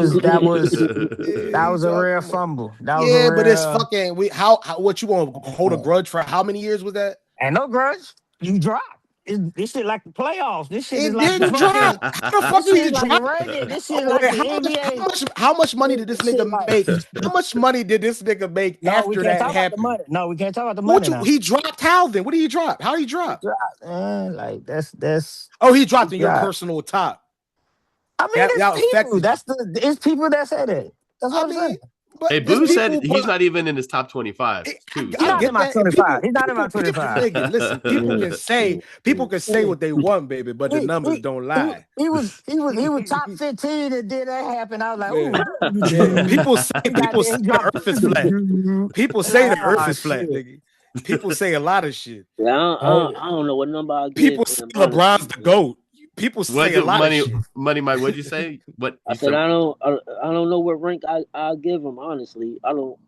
S4: was a rare fumble. That was
S2: but it's fucking. What you want to hold a grudge for? How many years was that?
S4: Ain't no grudge. You drop. This shit like the playoffs. This shit is
S2: like
S4: didn't
S2: drop. How the fuck did you drop?
S4: This shit like the NBA.
S2: How much money did this nigga make? How much money did this nigga make after that happened?
S4: No, we can't talk about the money.
S2: He dropped how then? What did he drop? How he dropped?
S4: Like that's.
S2: Oh, he dropped in your personal top.
S4: I mean, it's people that say that. That's what I'm saying.
S1: Hey, Boo said he's not even in his top 25.
S4: He's not in my 25. He's not in my 25.
S2: Listen, people can say what they want, baby, but the numbers don't lie.
S4: He was top 15 and then that happened. I was like,
S2: ooh. People say the earth is flat. People say the earth is flat, nigga. People say a lot of shit.
S3: Yeah, I don't know what number I give.
S2: People say LeBron's the GOAT. People say a lot of shit.
S1: Money, Mike, what'd you say? What
S3: I said? I don't know what rank I give him. Honestly, I don't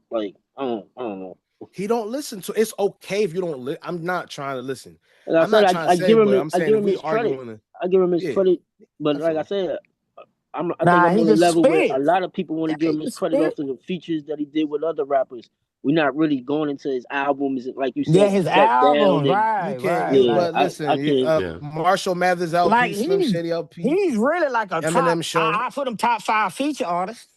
S3: know.
S2: He don't listen to. It's okay if you don't listen. I'm not trying to listen.
S3: Like I give him his credit. I give him his credit. But like I said, I think I'm on a level where a lot of people want to give him his credit off of the features that he did with other rappers. we're not really going into his albums, like you
S4: Yeah,
S3: said,
S4: his
S3: step down
S4: album,
S3: and
S2: You
S4: right,
S2: can't.
S4: right,
S3: yeah,
S2: But
S4: right.
S3: I
S2: listen,
S3: can't.
S1: Yeah.
S2: Marshall Mathers LP,
S4: Like
S2: Slim Shady LP,
S4: he's really like a top.
S2: Eminem show.
S4: I put him top 5 feature artist.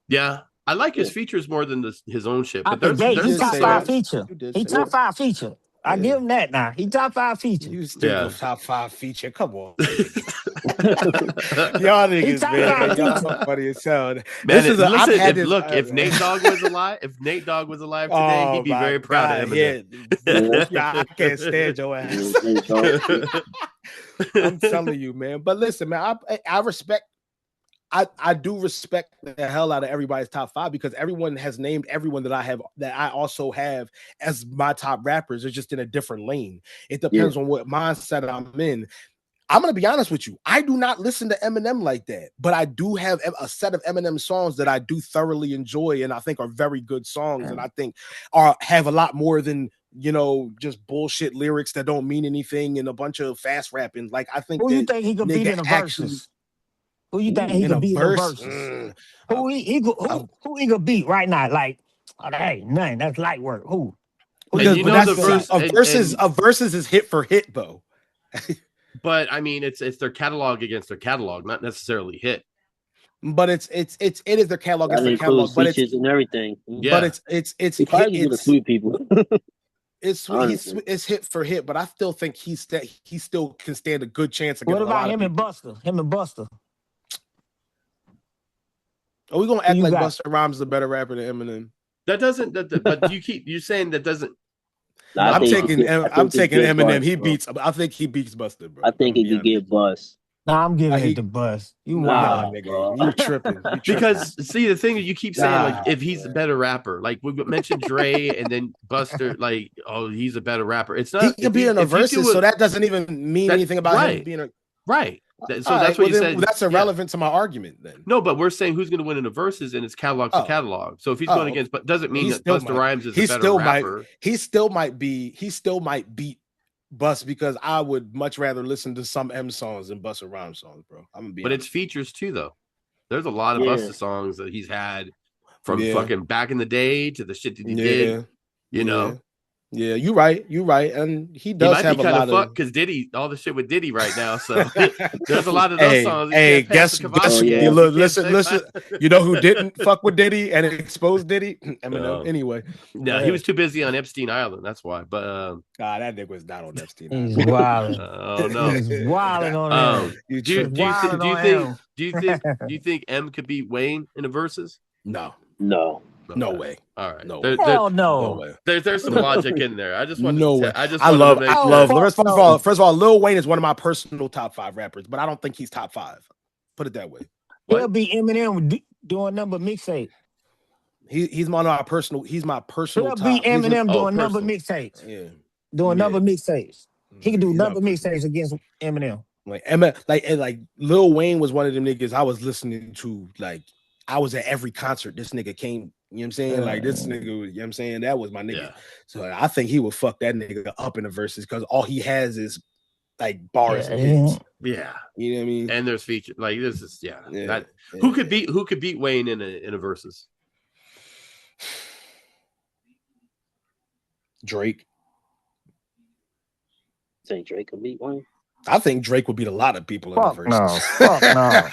S1: Yeah. I like his
S3: Yeah.
S1: features more than his own shit,
S4: Out
S1: but
S4: the
S1: there's
S4: gate,
S2: You
S4: he
S1: there's
S2: did
S1: some
S4: top
S2: say
S4: 5
S2: that.
S1: songs.
S4: feature.
S2: You did
S4: He
S2: say
S4: top
S2: that.
S4: 5 feature. I give him that now. He top 5 feature.
S2: You still
S1: Yeah.
S2: go top 5 feature. Come on. Y'all
S4: He
S2: niggas,
S4: top 5
S2: man.
S4: feature.
S2: Y'all funny as hell.
S1: Man,
S2: This is I've
S1: listen,
S2: had this.
S1: if Nate Dogg was alive, today, he'd
S2: Oh
S1: be
S2: my
S1: very proud
S2: God.
S1: of Eminem.
S2: Yeah, I can't stand your ass. I'm telling you, man. But listen, man, I respect. I do respect the hell out of everybody's top 5 because everyone has named everyone that I also have as my top rappers. It's just in a different lane. It depends on what mindset I'm in. I'm gonna be honest with you. I do not listen to Eminem like that, but I do have a set of Eminem songs that I do thoroughly enjoy and I think are very good songs, and I think have a lot more than just bullshit lyrics that don't mean anything and a bunch of fast rapping. Like I think
S4: Who you
S2: that
S4: think he could beat
S2: nigga
S4: in the
S2: actually
S4: verses? Who you think he
S2: in
S4: could
S2: a
S4: beat in the
S2: verse.
S4: verses? Who he could beat right now? Like, that ain't nothing. That's light work. Who
S2: Because
S1: you
S2: but
S1: know
S2: that's
S1: the
S2: the
S1: verse
S2: a verses is hit for hit though.
S1: but I mean it's their catalog against their catalog, not necessarily hit.
S2: But it is their catalog, it's
S3: That
S2: their catalog,
S3: includes
S2: but it's
S3: features and everything.
S1: Yeah.
S2: it's
S3: He probably could get a sweet people. Honestly.
S2: it's hit for hit, but I still think he still can stand a good chance against
S4: What
S2: a
S4: about
S2: lot of
S4: him and
S2: people.
S4: Buster? Him and Buster.
S2: Are we gonna
S4: Who
S2: act
S4: you
S2: like
S4: got?
S2: Busta Rhymes is a better rapper than Eminem?
S1: That doesn't but you're saying that doesn't
S3: I
S2: I'm
S3: think
S2: taking
S3: it
S2: Eminem.
S3: bust, bro.
S2: I think he beats Busta, bro.
S3: I think
S2: I'm
S3: it
S2: gonna be
S3: could
S2: honest.
S3: get bust.
S4: Nah, I'm giving
S2: He
S4: it to Bus. You
S2: Nah,
S4: wild.
S2: nigga,
S3: bro.
S2: you tripping. You tripping.
S1: because see the thing is you keep saying like
S2: Nah,
S1: if he's a better rapper, like we mentioned Dre and then Buster, like he's a better rapper. It's
S2: he
S1: not
S2: could be in the
S1: if you do
S2: verses,
S1: it
S2: so that doesn't even mean
S1: that
S2: anything about him
S1: right
S2: being a.
S1: right. So
S2: All
S1: that's
S2: right,
S1: what
S2: well
S1: you
S2: then
S1: said.
S2: that's irrelevant to my argument then.
S1: No, but we're saying who's going to win in the verses, and it's catalog to
S2: Oh,
S1: catalog. So if he's going against, but doesn't mean
S2: he
S1: that
S2: still
S1: Busta
S2: might.
S1: Rhymes is a
S2: He
S1: better
S2: still might.
S1: rapper.
S2: He still might beat Bust because I would much rather listen to some M songs than Busta Rhymes songs, bro. I'm gonna be
S1: But
S2: honest.
S1: it's features too, though. There's a lot of Busta songs that he's had from fucking back in the day to the shit that he did. You know,
S2: Yeah, you're right. You're right. And he
S1: he
S2: does
S1: might be
S2: have a
S1: kind of
S2: lot
S1: fucked
S2: of
S1: because Diddy, all the shit with Diddy right now. So there's a lot of those
S2: hey,
S1: songs. You
S2: hey,
S1: can't pass
S2: guess
S1: the Cavazzi
S3: yeah.
S1: game.
S2: look,
S1: You can't
S2: listen,
S1: say
S2: listen. You know who didn't fuck with Diddy and exposed Diddy? Eminem. Anyway.
S1: No, he was too busy on Epstein Island. That's why. But
S2: that nigga was not on Epstein
S4: He's
S2: Island.
S4: wilding.
S1: oh no.
S4: He's wilding on him.
S2: You
S1: Do
S2: tripping.
S1: you think M could beat Wayne in the verses?
S2: No
S3: No.
S2: No way.
S1: All right.
S2: No
S1: There,
S2: way.
S4: Hell
S2: No
S4: no.
S2: way.
S1: there's some logic in there. I just wanted
S2: No
S1: to
S2: way.
S1: I just
S2: I
S1: wanted
S2: love
S1: to make
S4: Oh,
S1: sure.
S2: first of all, Lil Wayne is one of my personal top 5 rappers, but I don't think he's top 5. Put it that way.
S4: He'll be Eminem doing number mixtape.
S2: He's my personal. He's my personal
S4: He'll
S2: top.
S4: be Eminem doing number
S1: personal.
S4: mixtapes.
S2: Yeah.
S4: Doing number mixtapes. He can do
S2: He's
S4: number
S2: not
S4: mixtapes against Eminem.
S2: Like Lil Wayne was one of them niggas I was listening to. Like I was at every concert this nigga came. You know what I'm saying? Like this nigga, you know what I'm saying? That was my nigga.
S1: Yeah.
S2: So I think he would fuck that nigga up in the verses because all he has is like bars and hits.
S1: Yeah.
S2: You know what I mean?
S1: And there's features like this is who could beat Wayne in a versus?
S2: Drake.
S3: Think Drake could beat Wayne?
S2: I think Drake would beat a lot of people in the verses.
S4: No. Fuck no.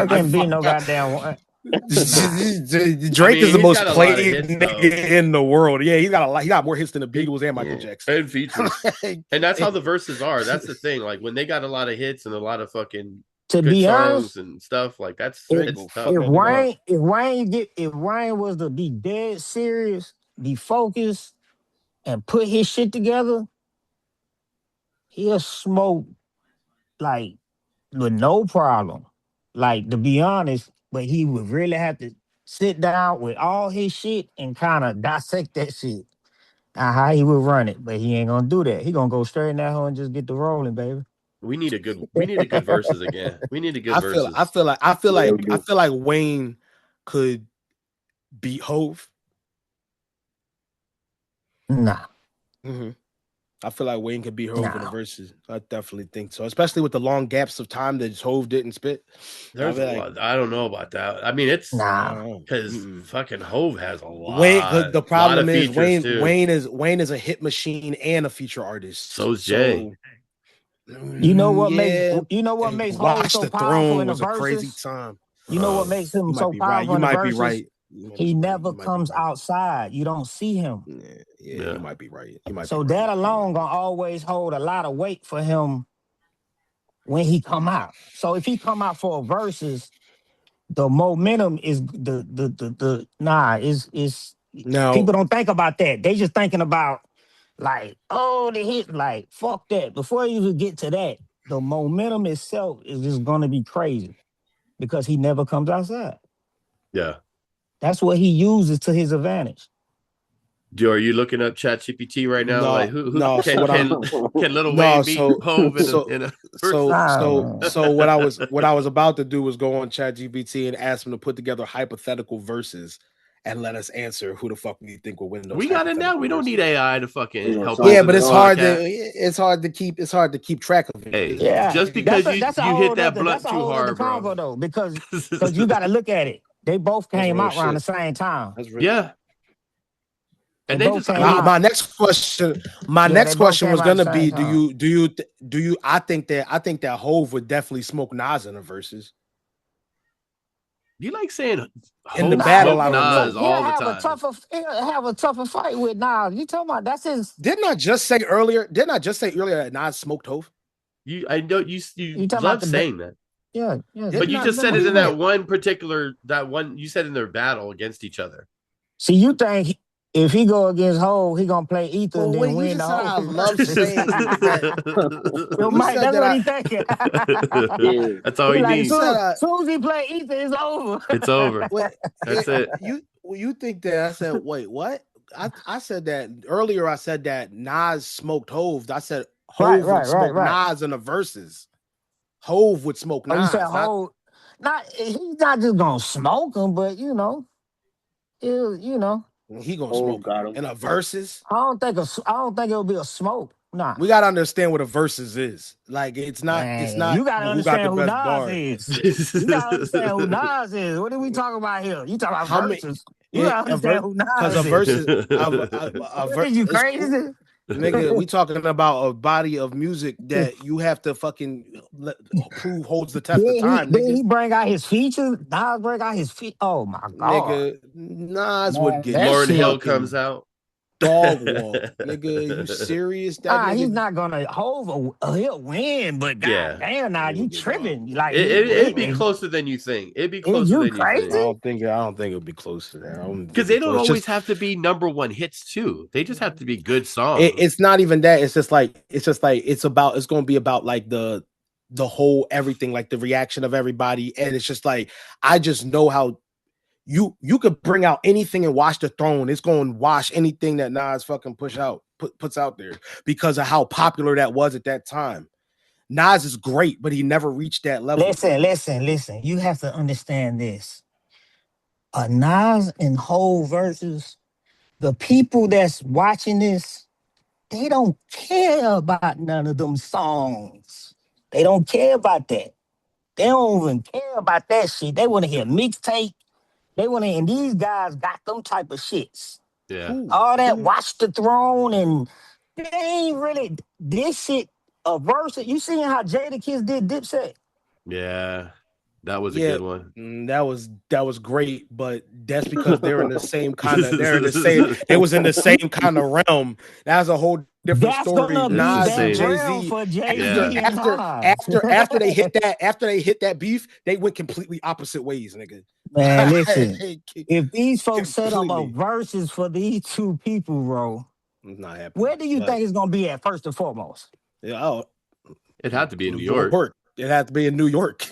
S4: Drake ain't beat no goddamn one.
S2: Drake is the most played nigga in the world. Yeah, he got a lot. He got more hits than the Beatles and Michael Jackson.
S1: And features. And that's how the verses are. That's the thing. Like when they got a lot of hits and a lot of fucking
S4: to
S1: good
S4: be
S1: songs
S4: honest,
S1: and stuff like that's
S4: if
S1: tough.
S4: If Wayne was to be dead serious, be focused, and put his shit together, he'll smoke like with no problem. Like to be honest, but he would really have to sit down with all his shit and kind of dissect that shit. How he would run it, but he ain't gonna do that. He gonna go straight in that hole and just get the rolling, baby.
S1: We need a good verses again. We need a good verses.
S2: I feel like Wayne could beat Hove.
S4: Nah.
S2: Mm-hmm. I feel like Wayne could beat Hove in the
S4: Nah.
S2: verses. I definitely think so, especially with the long gaps of time that Hove didn't spit.
S1: There's a lot. I don't know about that. I mean, it's
S4: Nah.
S1: because fucking Hove has a
S2: Wayne.
S1: lot.
S2: The problem
S1: of
S2: is
S1: features too.
S2: Wayne is a hit machine and a feature artist.
S1: So's Jay.
S4: You know what
S2: yeah,
S4: makes Hov
S2: Watch
S4: so
S2: the
S4: powerful
S2: Throne
S4: in the
S2: was a crazy
S4: verses?
S2: time.
S4: You know what makes him
S2: You might
S4: so
S2: be right.
S4: powerful
S2: You
S4: in the
S2: might be
S4: verses?
S2: right.
S4: He never comes outside. You don't see him.
S2: Yeah, you might be right. You might
S4: So
S2: be right.
S4: that alone gonna always hold a lot of weight for him when he come out. So if he come out for a verses, the momentum is is
S2: Now,
S4: people don't think about that. They just thinking about like, oh, the hit, like fuck that. Before you even get to that, the momentum itself is just gonna be crazy because he never comes outside.
S1: Yeah.
S4: That's what he uses to his advantage.
S1: Are you looking up ChatGPT right now?
S2: no,
S1: Like who
S2: no.
S1: can
S2: So
S1: can Little
S2: no,
S1: Wayne beat
S2: so
S1: Hove in
S2: so
S1: a
S2: so
S1: versus?
S2: so what I was about to do was go on ChatGPT and ask him to put together hypothetical verses and let us answer who the fuck we think will win those.
S1: We got it now. We don't need AI to fucking help us.
S2: Yeah,
S1: in
S2: but
S1: this
S2: it's hard to keep track of it.
S1: Hey,
S4: Yeah,
S1: just because
S4: that's a
S1: you
S4: whole
S1: hit that
S4: other
S1: blunt too hard, bro.
S4: convo though, because you got to look at it. They both came out around the same time.
S1: Yeah. And
S4: they
S1: just
S4: both came out.
S2: My next question was gonna be: Do you? I think that Hove would definitely smoke Nas in the verses.
S1: You like saying
S2: in the battle?
S1: I don't know. All the time.
S4: He'll have a tougher fight with Nas. You talking about that's his?
S2: Didn't I just say earlier that Nas smoked Hove?
S1: I know you love saying that.
S4: Yeah.
S1: But you just said it in that one you said in their battle against each other.
S4: See, you think if he go against Hove, he gonna play Ether and then win the whole?
S2: I love saying that.
S4: Yo, Mike, that's what he thinking.
S3: Yeah.
S1: That's all he needs.
S4: As soon as he play Ether, it's over.
S1: It's over. That's it.
S2: You think that? I said, wait, what? I said that earlier. I said that Nas smoked Hove. I said Hove would smoke Nas in the verses. Hove would smoke Nas.
S4: You said Hove? He's not just gonna smoke him, but
S2: he gonna smoke in a verses.
S4: I don't think it'll be a smoke. Nah,
S2: we gotta understand what a verses is. Like it's not.
S4: You gotta understand who Nas is. You gotta understand who Nas is. What are we talking about here? You talking about verses? You gotta understand who Nas is.
S2: Because a verse,
S4: you crazy?
S2: Nigga, we talking about a body of music that you have to fucking prove holds the test of time.
S4: Then he bring out his features. Nas bring out his feet. Oh my god,
S2: nigga, Nas would get
S1: Lauryn Hill comes out.
S2: Dog walk, nigga. You serious?
S4: He's not gonna hold. He'll win, but goddamn, now you tripping? Like
S1: it'd be closer than you think. It'd be closer than
S2: you think. I don't think it'll be close to that.
S1: Because they don't always have to be number one hits too. They just have to be good songs.
S2: It's not even that. It's gonna be about like the whole everything, like the reaction of everybody, and it's just like I just know how. You could bring out anything and Watch the Throne. It's going to wash anything that Nas fucking puts out there because of how popular that was at that time. Nas is great, but he never reached that level.
S4: Listen. You have to understand this. A Nas and Hove versus the people that's watching this, they don't care about none of them songs. They don't care about that. They don't even care about that shit. They want to hear mixtape. And these guys got them type of shits.
S1: Yeah.
S4: All that Watch the Throne and they ain't really this shit a verse. You seen how Jadakiss did Dipset?
S1: Yeah. That was a good one.
S2: That was great, but that's because they're in the same kind of they was in the same kind of realm. That's a whole different story. Nas and Jay-Z after they hit that beef, they went completely opposite ways, nigga.
S4: Man, listen. If these folks set up a verses for these two people, bro,
S2: not happening.
S4: Where do you think it's gonna be at first and foremost?
S1: It had to be in New York.
S2: It had to be in New York.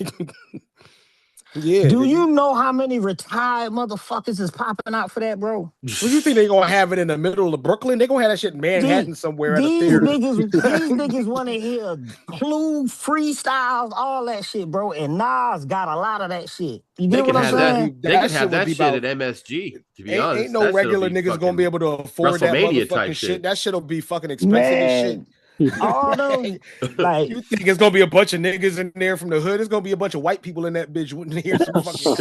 S2: Yeah.
S4: Do you know how many retired motherfuckers is popping out for that, bro?
S2: Well, you think they gonna have it in the middle of Brooklyn? They gonna have that shit in Manhattan somewhere at a
S4: These
S2: theater.
S4: niggas want to hear Clue freestyles, all that shit, bro. And Nas got a lot of that shit. You
S1: They
S4: get
S1: could
S4: what I'm
S1: have that.
S4: saying?
S1: They could
S2: That shit
S1: have
S2: would
S1: that
S2: be
S1: shit
S2: about.
S1: at MSG. To be
S2: Ain't
S1: honest,
S2: no
S1: that shit'll
S2: regular
S1: be
S2: niggas gonna be
S1: fucking
S2: able to afford that
S1: WrestleMania type
S2: motherfucking shit.
S1: shit.
S2: That shit'll be fucking expensive as shit.
S4: Man, all them like
S2: You think it's gonna be a bunch of niggas in there from the hood? It's gonna be a bunch of white people in that bitch. Wouldn't hear some fucking.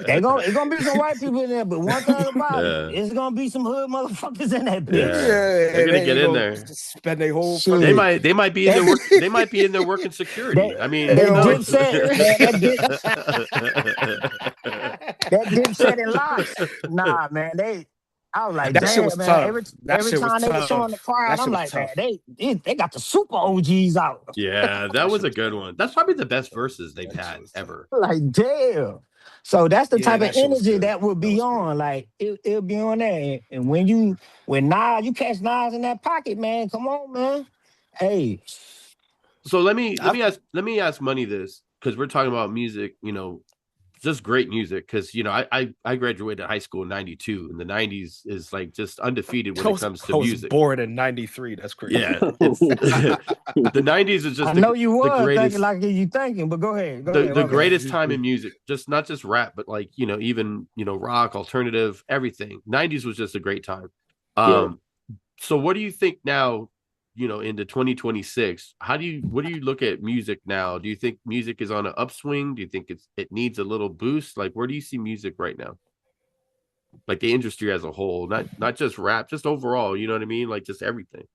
S4: it's gonna be some white people in there, but one thing about it,
S1: Yeah.
S4: it's gonna be some hood motherfuckers in that bitch.
S1: Yeah.
S2: Yeah,
S1: They're gonna
S2: they
S1: get
S2: ain't
S1: in
S2: gonna
S1: there.
S2: spend their whole
S4: Shit.
S2: fucking.
S1: They might be in there. They might be in there working security.
S4: That
S1: I mean,
S4: that
S1: who knows?
S4: Dipset, man, that Dipset and Locks. Nah, man, I was like,
S2: That shit was
S4: damn, man.
S2: tough. That
S4: Every
S2: shit was
S4: time they was showing the
S2: tough.
S4: crowd,
S2: That
S4: I'm
S2: shit was
S4: like, man,
S2: tough.
S4: they got the super OGs out.
S1: Yeah, that was a good one. That's probably the best verses they've had ever.
S4: Like, damn. So that's the
S2: Yeah,
S4: type of
S2: that shit was
S4: energy
S2: good.
S4: that would
S2: That
S4: be
S2: was good.
S4: on. Like it'll be on there. And when Nas, you catch Nas in that pocket, man. Come on, man. Hey,
S1: So let me ask Money this, because we're talking about music, just great music. Because I graduated high school in '92, and the '90s is like just undefeated when it comes to
S2: I was
S1: music.
S2: born in '93. That's crazy.
S1: Yeah, it's the '90s is just
S4: I know you
S1: the
S4: was
S1: greatest.
S4: thinking like you thinking, but go ahead.
S1: The greatest time in music, just not just rap, but like even rock, alternative, everything. '90s was just a great time.
S3: Yeah.
S1: So what do you think now, into 2026? What do you look at music now? Do you think music is on an upswing? Do you think it needs a little boost? Like, where do you see music right now? Like the industry as a whole, not just rap, just overall, you know what I mean? Like just everything.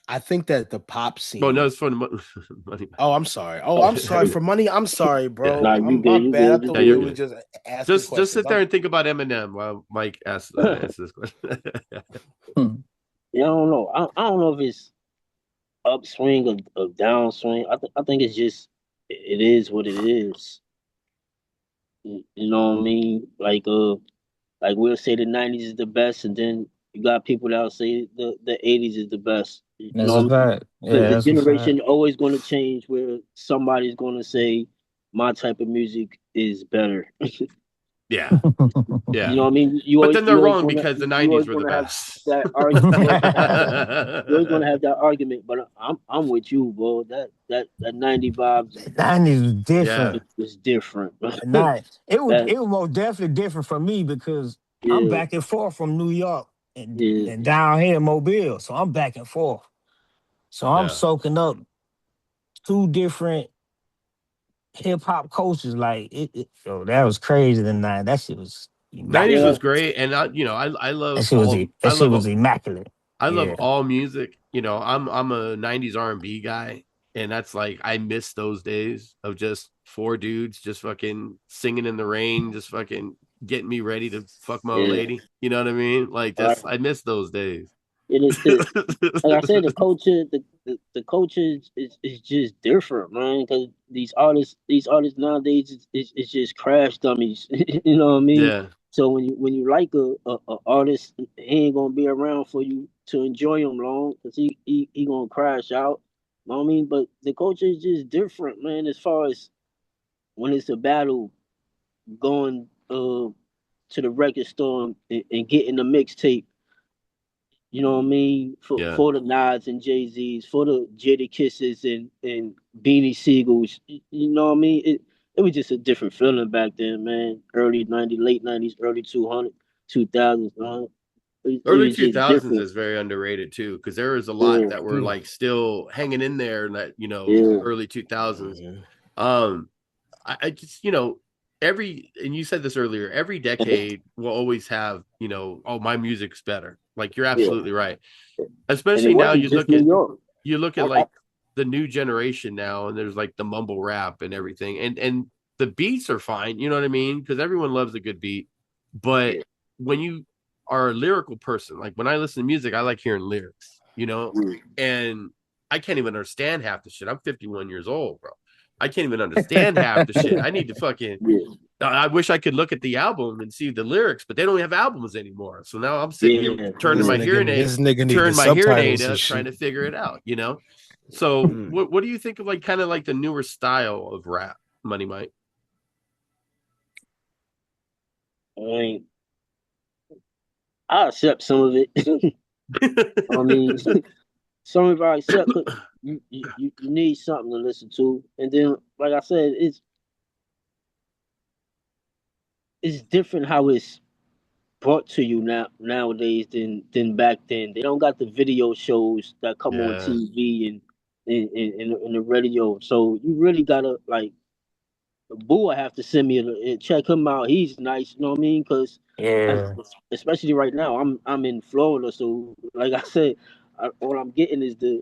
S2: I think that the pop scene.
S1: Oh no, it's fun. Money.
S2: Oh, I'm sorry. I'm sorry for money. I'm sorry, bro.
S3: Nah, you
S2: My
S3: good, you
S2: bad. I
S3: good, you
S2: thought
S1: Yeah,
S2: we
S1: you're
S2: were
S1: good.
S2: just asking
S1: Just
S2: questions.
S1: sit there and think about Eminem while Mike asks this question.
S3: Yeah, I don't know. I don't know if it's upswing or downswing. I think it's just it is what it is. You know what I mean? Like we'll say the '90s is the best, and then you got people that'll say the '80s is the best. You
S4: That's
S3: know
S4: a
S3: what I mean?
S4: fact. Yeah,
S3: The
S4: that's a
S3: generation
S4: fact.
S3: always going to change where somebody's going to say my type of music is better.
S1: Yeah,
S3: You
S1: yeah.
S3: know what I mean?
S1: But then they're wrong because the
S3: You
S1: '90s
S3: always
S1: were the
S3: gonna have
S1: best.
S3: that argument. You always gonna have that argument. But I'm with you, bro. That '90 vibes
S4: 90s was
S1: Yeah,
S4: different.
S3: is different.
S4: Nice.
S3: That
S4: It was most definitely different for me because I'm
S3: yeah
S4: back and forth from New York
S3: yeah
S4: and down here in Mobile. So I'm back and forth. So I'm
S1: yeah.
S4: soaking up two different hip hop cultures. Like yo, that was crazy tonight. That shit was
S1: '90s
S3: yeah.
S1: was
S4: immaculate.
S1: great, and I
S4: That
S1: love
S4: shit was
S1: all
S4: that shit was immaculate.
S1: I love
S4: Yeah.
S1: all music. I'm a '90s R&B guy, and that's like I miss those days of just four dudes just fucking singing in the rain, just fucking getting me ready to fuck my old
S3: Yeah.
S1: lady. You know what I mean? Like
S3: All right.
S1: just I miss those days.
S3: Like I said, the culture is just different, man. Because these artists nowadays is just crash dummies. You know what I mean?
S1: Yeah,
S3: So when you like a artist, he ain't gonna be around for you to enjoy him long because he gonna crash out. You know what I mean? But the culture is just different, man. As far as when it's a battle, going to the record store and getting the mixtape. You know what I mean?
S1: yeah.
S3: For the Nas and Jay Z's, for the Jitty Kisses and Beanie Siegels. You know what I mean? It was just a different feeling back then, man. Early '90s, late '90s, early 2000s, man. It
S1: Early
S3: was just
S1: 2000s
S3: different.
S1: is very underrated too, because there was a lot
S3: Yeah,
S1: that were
S2: Mm.
S1: like still hanging in there in that
S3: yeah,
S1: early 2000s.
S2: Mhm.
S1: Um, I just every and you said this earlier, every decade will always have oh, my music's better. Like you're
S3: yeah.
S1: absolutely right.
S3: And it
S1: Especially now
S3: wasn't just New York.
S1: you look
S3: I,
S1: at
S3: I,
S1: like the new generation now, and there's like the mumble rap and everything, and the beats are fine. You know what I mean? Because everyone loves a good beat, but
S3: yeah,
S1: when you are a lyrical person, like when I listen to music, I like hearing lyrics.
S3: mm,
S1: And I can't even understand half the shit. I'm 51 years old, bro. I can't even understand half the shit. I need to fucking. I wish I could look at the album and see the lyrics, but they don't have albums anymore. So now I'm sitting here turning my hearing aid, turning my hearing aid up, trying to figure it out. You know. So what do you think of like kind of like the newer style of rap, Money Mike?
S3: I mean, I accept some of it. I mean, some of it I accept. You need something to listen to, and then like I said, it's different how it's brought to you nowadays than back then. They don't got the video shows that come on TV and in the radio. So you really gotta like Boo. I have to send me check him out. He's nice, you know what I mean? Because especially right now, I'm in Florida, so like I said, what I'm getting is the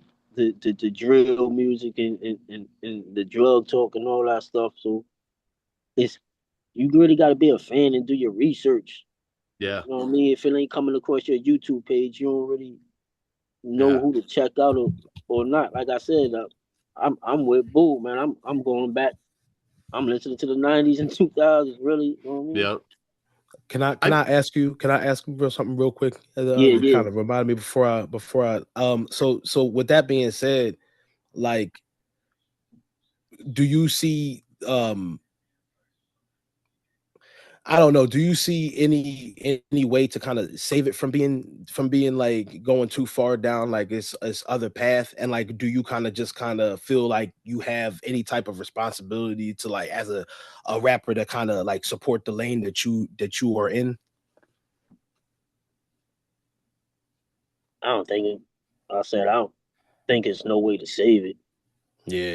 S3: drill music and the drug talk and all that stuff. So it's you really got to be a fan and do your research.
S1: Yeah.
S3: You know what I mean? If it ain't coming across your YouTube page, you don't really know who to check out or not. Like I said, I'm with Boo, man. I'm going back. I'm listening to the '90s and 2000s. Really, you know what I mean?
S1: Yeah.
S2: Can I ask you something real quick?
S3: Yeah.
S2: Kind of remind me before I so with that being said, like, do you see I don't know. Do you see any way to kind of save it from being like going too far down like it's other path? And like, do you kind of feel like you have any type of responsibility to like as a rapper to kind of like support the lane that you are in?
S3: I don't think I don't think it's no way to save it.
S2: Yeah.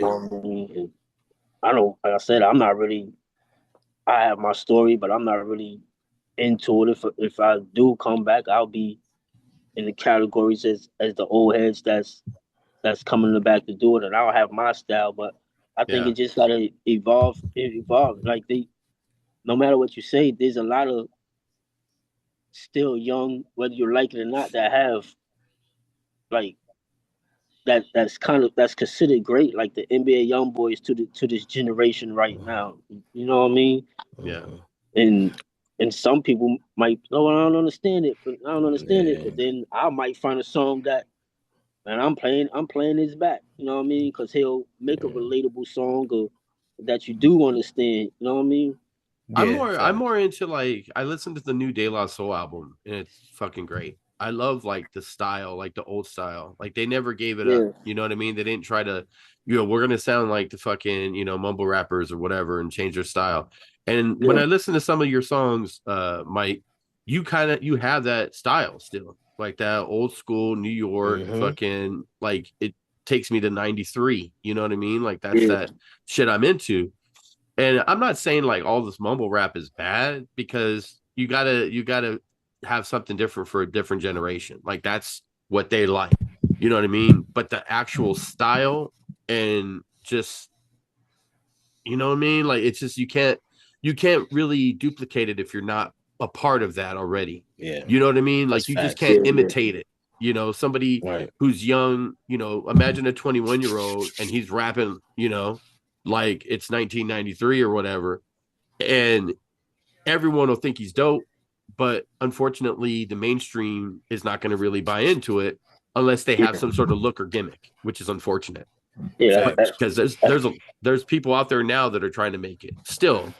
S3: I don't. Like I said, I'm not really. I have my story, but I'm not really into it. If I do come back, I'll be in the categories as the old heads that's coming back to do it, and I'll have my style. But I think it just gotta evolve. Like no matter what you say, there's a lot of still young, whether you like it or not, that have like that's considered great, like the NBA young boys to this generation right now. You know what I mean?
S1: Yeah.
S3: And some people might, oh, I don't understand it, but But then I might find a song that, man, I'm playing his back. You know what I mean? Because he'll make a relatable song or that you do understand. You know what I mean?
S1: I'm more into like I listened to the new De La Soul album and it's fucking great. I love like the style, like the old style. Like they never gave it up. You know what I mean? They didn't try to, we're gonna sound like the fucking, mumble rappers or whatever and change their style. And when I listen to some of your songs, Mike, you have that style still. Like that old school New York fucking like it takes me to 93. You know what I mean? Like that's that shit I'm into. And I'm not saying like all this mumble rap is bad because you gotta have something different for a different generation. Like that's what they like. You know what I mean? But the actual style and just you know what I mean? Like it's just you can't really duplicate it if you're not a part of that already.
S2: Yeah.
S1: You know what I mean? Like
S2: that's
S1: you
S2: facts.
S1: just can't imitate it. Somebody who's young, imagine a 21-year-old and he's rapping, like it's 1993 or whatever. And everyone will think he's dope. But unfortunately, the mainstream is not going to really buy into it unless they have some sort of look or gimmick, which is unfortunate.
S3: Yeah,
S1: because there's people out there now that are trying to make it still,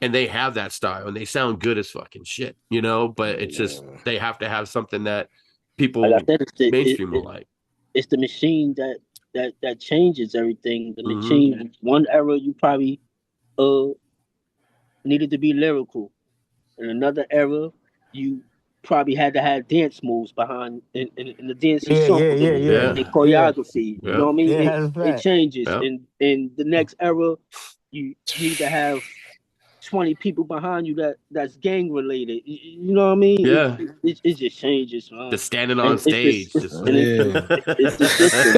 S1: and they have that style and they sound good as fucking shit, But it's just they have to have something that people
S3: like I said,
S1: mainstream will like.
S3: It's the machine that changes everything. The machine. One era you probably needed to be lyrical. In another era, you probably had to have dance moves behind in the dancing song and choreography. You know what I mean? It changes. In the next era, you need to have 20 people behind you that's gang related. You know what I mean?
S1: Yeah.
S3: It just changes.
S1: Just standing on stage.
S3: It's the system.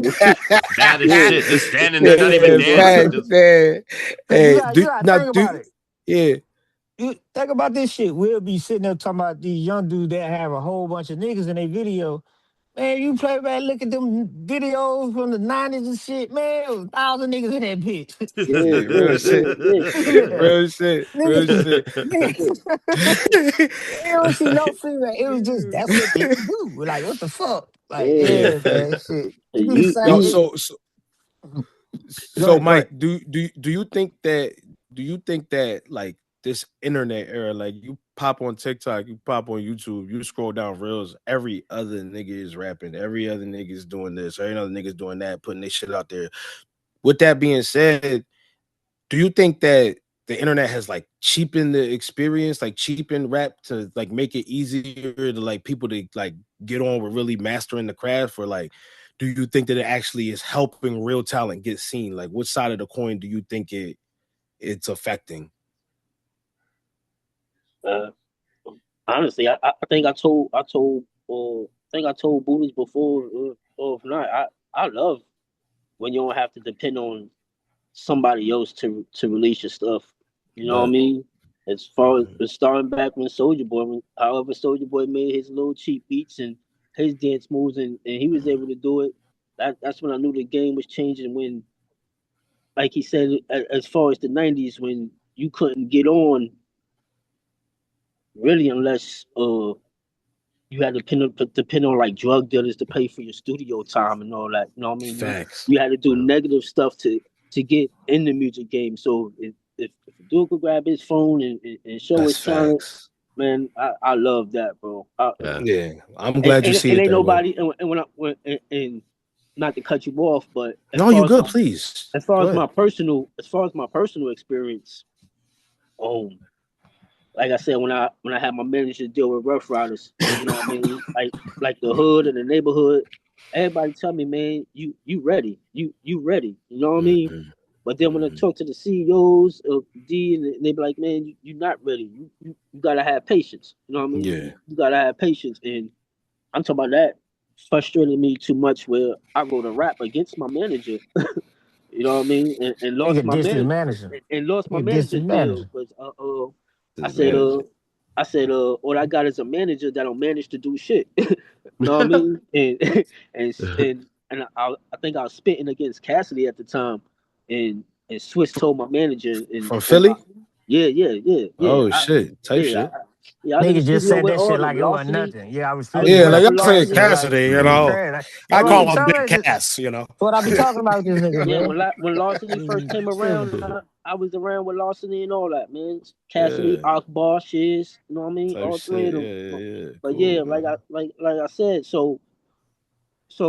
S1: That is shit. Just standing there, not even dancing.
S2: Hey,
S4: think about it.
S2: Yeah.
S4: You think about this shit. We'll be sitting there talking about these young dudes that have a whole bunch of niggas in their video. Man, you play back, look at them videos from the 90s and shit, man. There was 1,000 niggas in that bitch.
S2: Yeah, real shit.
S4: Yeah.
S2: Real shit. Real
S4: Niggas,
S2: shit.
S4: niggas, you don't see no female. It was just, that's what people do. Like, what the fuck? Like,
S3: Yeah.
S4: yeah, man, shit. You do the
S3: You
S2: Yo,
S4: same.
S2: so
S4: Go ahead.
S2: Mike, do you think that like this internet era, like you pop on TikTok, you pop on YouTube, you scroll down reels, every other nigga is rapping, every other nigga is doing this, every other nigga is doing that, putting their shit out there. With that being said, do you think that the internet has like cheapened the experience, like cheapened rap to like make it easier to like people to like get on with really mastering the craft, or like do you think that it actually is helping real talent get seen? Like which side of the coin do you think it's affecting?
S3: Honestly, I think I told Buddhas before, or if not, I love when you don't have to depend on somebody else to release your stuff. You know what I
S2: But
S3: mean? As far as starting back when Soldier Boy, however Soldier Boy made his little cheap beats and his dance moves, and he was able to do it. That's when I knew the game was changing. When, like he said, as far as the '90s, when you couldn't get on really unless you had to depend on like drug dealers to pay for your studio time and all that. You know what I mean?
S2: facts.
S3: You had to do negative stuff to get in the music game. So if a dude could grab his phone and show
S2: That's
S3: his talent,
S2: facts.
S3: man, I love that, bro.
S1: Yeah.
S2: Yeah, I'm glad you see
S3: And
S2: it
S3: ain't
S2: that way.
S3: nobody and not to cut you off, but
S2: No, you good, please. Go ahead.
S3: as far as my personal experience, um, like I said, when I had my manager deal with Rough Riders, you know what I mean, like the hood and the neighborhood, everybody tell me, man, you ready, you ready, you know what I mean.
S2: Mhm,
S3: But then when I
S2: mhm.
S3: talk to the CEOs of D, and they be like, man, you not ready. You gotta have patience. You know what I mean?
S2: Yeah,
S3: You gotta have patience. And I'm talking about that frustrated me too much where I wrote a rap against my manager. You know what I mean? And lost
S4: Nigga
S3: my
S4: dissed his
S3: man
S4: manager.
S3: and lost my
S4: Nigga dissed
S3: manager
S4: his
S3: deal
S4: manager.
S3: because I
S1: His
S3: said
S1: manager.
S3: all I got is a manager that don't manage to do shit. You know what I mean? And I think I was spitting against Cassidy at the time, and Swiss told my manager
S2: from
S3: and
S2: Philly.
S3: yeah.
S2: Oh shit, type
S3: Yeah,
S2: shit.
S3: I, yeah, I was in the
S4: Nigga just
S3: studio
S4: said
S3: with
S4: that
S3: all
S4: shit
S3: them.
S4: like it wasn't
S3: Larceny,
S4: nothing. Yeah, I was
S3: I was
S4: feeling
S2: Yeah,
S3: in
S2: like
S3: there
S4: West
S2: I
S3: with
S2: say
S4: Cassidy.
S3: Larceny.
S4: Like,
S2: Cassidy,
S4: it's
S1: Mhm.
S4: crazy. That's
S2: I
S4: what I
S3: Yeah,
S4: be
S2: call him
S4: talking
S2: Big
S4: about.
S2: Cass.
S4: That's what I be talking about with this nigga,
S3: yeah.
S4: man.
S3: When Larceny first came
S4: Feel
S3: around,
S4: me?
S3: I was around with Larceny and all that, man. Cassidy,
S2: Yeah,
S3: Akbar, Shiz, you know what I mean?
S2: type
S3: All three
S2: shit.
S3: of them.
S2: Yeah, yeah, yeah.
S3: But yeah,
S2: Cool, man.
S3: like I said, so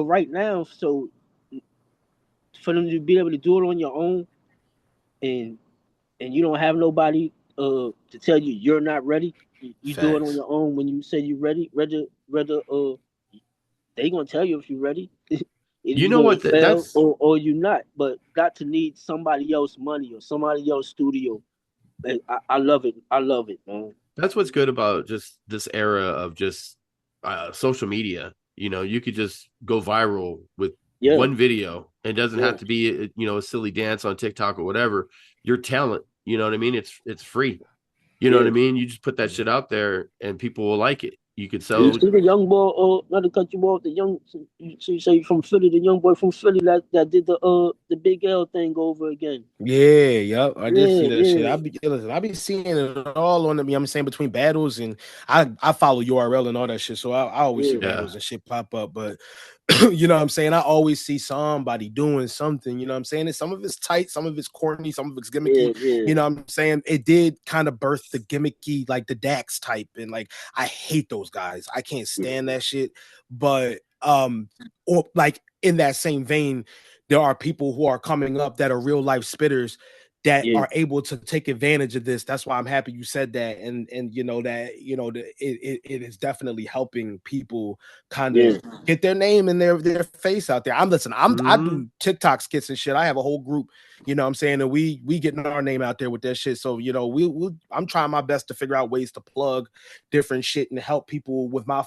S3: right now, so for them to be able to do it on your own and you don't have nobody to tell you you're not ready. You do it on
S2: Facts.
S3: your own when you say you're ready. Rather they gonna tell you if you're ready. Either
S1: You
S3: you
S1: know
S3: gonna
S1: what?
S3: fail
S1: That's
S3: or you not. But not to need somebody else money or somebody else studio. I love it. I love it, man.
S1: that's what's good about just this era of just social media. You could just go viral with
S3: Yeah,
S1: one video. It doesn't
S3: yeah,
S1: have to be a silly dance on TikTok or whatever. Your talent, you know what I mean? It's free. You know what I
S3: yeah.
S1: mean? You just put that shit out there and people will like it. You could
S3: You
S1: sell.
S3: see the young boy, not to cut you off, the young, you say from Philly, the young boy from Philly that did the Big L thing over again.
S2: Yeah, yep. I did see
S3: Yeah,
S2: that shit.
S3: yeah,
S2: I be seeing it all on the, I'm saying, between battles, and I follow URL and all that shit. So I always see
S3: yeah,
S1: Yeah.
S2: battles and shit pop up. But you know what I'm saying? I always see somebody doing something, you know what I'm saying? And some of it's tight, some of it's corny, some of it's gimmicky.
S3: yeah, yeah,
S2: You know what I'm saying? It did kind of birth the gimmicky, like the Dax type. And like I hate those guys. I can't stand that shit. But or like in that same vein, there are people who are coming up that are real life spitters that
S3: yeah,
S2: are able to take advantage of this. That's why I'm happy you said that. And you know that, it is definitely helping people kind
S3: yeah,
S2: of get their name and their face out there. I
S1: Mhm.
S2: do TikTok skits and shit. I have a whole group You know what I'm saying? And we getting our name out there with that shit. So, you know, I'm trying my best to figure out ways to plug different shit and help people with my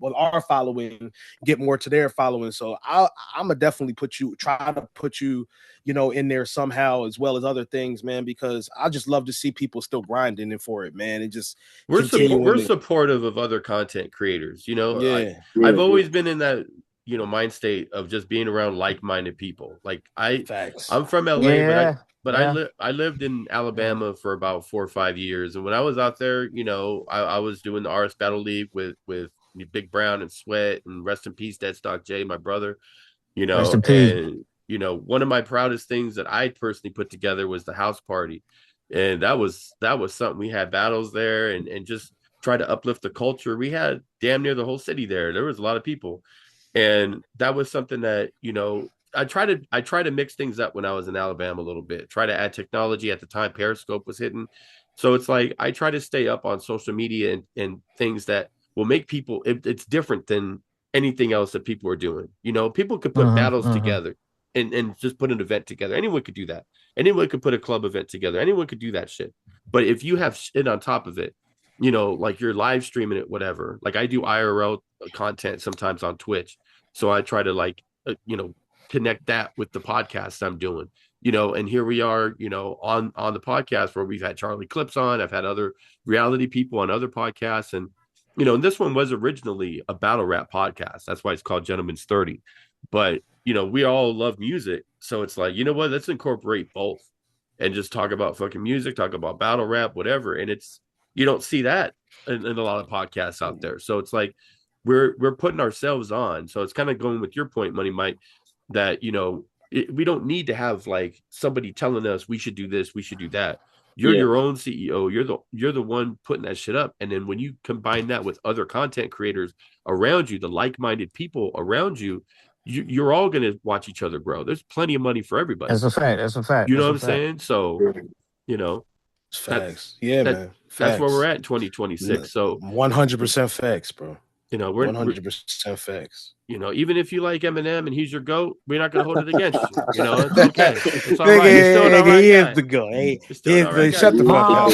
S2: with our following get more to their following. So I'm gonna definitely try to put you, you know, in there somehow, as well as other things, man, because I just love to see people still grinding for it, man. And just
S1: we're
S2: continuing
S1: supportive of other content creators. You know,
S2: yeah.
S1: I've always been in that, you know, mind state of just being around like-minded people. Like
S2: Facts.
S1: I'm from LA,
S4: Yeah.
S1: I lived in Alabama for about 4 or 5 years, and when I was out there, you know, I was doing the RS Battle League with Big Brown and Sweat, and rest in peace, Dead Stock J, my brother. You
S4: Rest
S1: know,
S4: in peace.
S1: and you know, one of my proudest things that I personally put together was the house party, and that was something. We had battles there, and just try to uplift the culture. We had damn near the whole city there. There was a lot of people, and that was something that, you know, I try to mix things up when I was in Alabama a little bit. Try to add technology. At the time, Periscope was hitting, so it's like I try to stay up on social media and things that will make people. It's different than anything else that people are doing. You know, people could put battles together and just put an event together. Anyone could do that. Anyone could put a club event together. Anyone could do that shit. But if you have shit on top of it, you know, like you're live streaming it, whatever. Like I do IRL content sometimes on Twitch. So I try to like, you know, connect that with the podcast I'm doing, you know, and here we are, you know, on the podcast where we've had Charlie Clips on. I've had other reality people on other podcasts. And, you know, and this one was originally a battle rap podcast. That's why it's called Gentleman's 30. But, you know, we all love music. So it's like, you know what, let's incorporate both and just talk about fucking music, talk about battle rap, whatever. And you don't see that in a lot of podcasts out there. So it's like we're putting ourselves on. So it's kind of going with your point, Money Mike, that, you know, we don't need to have like somebody telling us we should do this, we should do that. You're your own CEO. You're the one putting that shit up. And then when you combine that with other content creators around you, the like-minded people around you, you're all going to watch each other grow. There's plenty of money for everybody.
S4: That's a fact.
S1: You know what I'm saying? So, you know,
S2: facts. Man.
S1: That's where we're at in 2026. So
S2: 100% facts, bro.
S1: You know, we're
S2: 100% facts.
S1: You know, even if you like Eminem and he's your GOAT, we're not going to hold it against you. You know, it's okay. It's all right. You're still an all right
S2: he
S1: guy.
S2: Is the GOAT. Hey,
S1: shut
S2: the fuck up.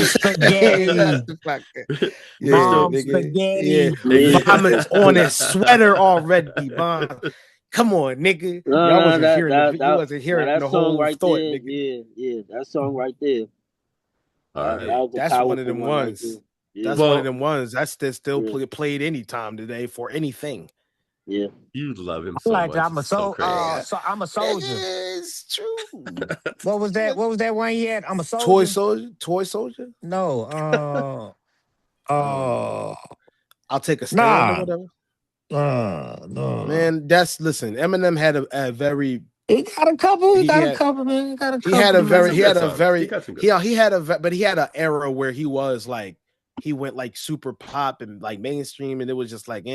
S4: Spaghetti.
S2: Vomits on his sweater already, Mom. Come on, nigga. Y'all wasn't hearing the whole
S3: right
S2: thought,
S3: there,
S2: nigga.
S3: Yeah, that song right there.
S2: That's one of them ones. That's one of them ones. That's still played anytime today for anything.
S3: Yeah,
S1: you love him so much.
S4: I'm a I'm a soldier.
S2: It's true.
S4: What was that? What was that one he had? I'm a
S2: Toy
S4: soldier.
S2: soldier.
S4: No.
S2: I'll take a stand or whatever.
S4: No.
S2: Man, listen. Eminem had a very.
S4: He got a couple. He got a couple, man. He had an era where he was like. He went like super pop and like mainstream, and it was just like,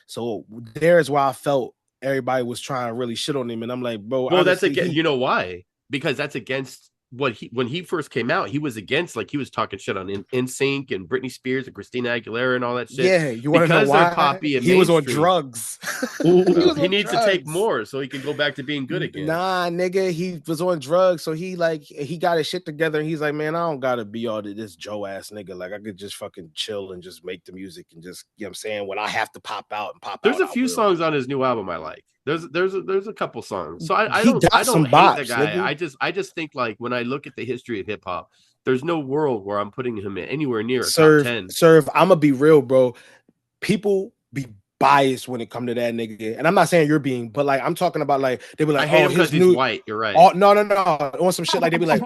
S4: So there's why I felt everybody was trying to really shit on him, and I'm like, bro.
S1: Well, that's again. You know why? Because that's against when he first came out. He was against, like, he was talking shit on NSYNC and Britney Spears and Christina Aguilera and all that shit.
S2: Yeah, you want to know why?
S1: Poppy and
S2: he was on drugs.
S1: He needs to take more so he can go back to being good again.
S2: Nah, nigga, he was on drugs, so he got his shit together, and he's like, man, I don't gotta be all this Joe ass nigga. Like, I could just fucking chill and just make the music and just, you know what I'm saying, when I have to pop out.
S1: There's a few songs on his new album I like. There's a couple songs. So I don't hate the guy. Nigga. I just think, like, when I look at the history of hip hop, there's no world where I'm putting him anywhere near a top 10.
S2: Serve, I'm gonna be real, bro. People be biased when it come to that nigga, and I'm not saying you're being, but like I'm talking about, like, they be like,
S1: I hate him because he's white. You're right.
S2: No, on some shit, like they be like,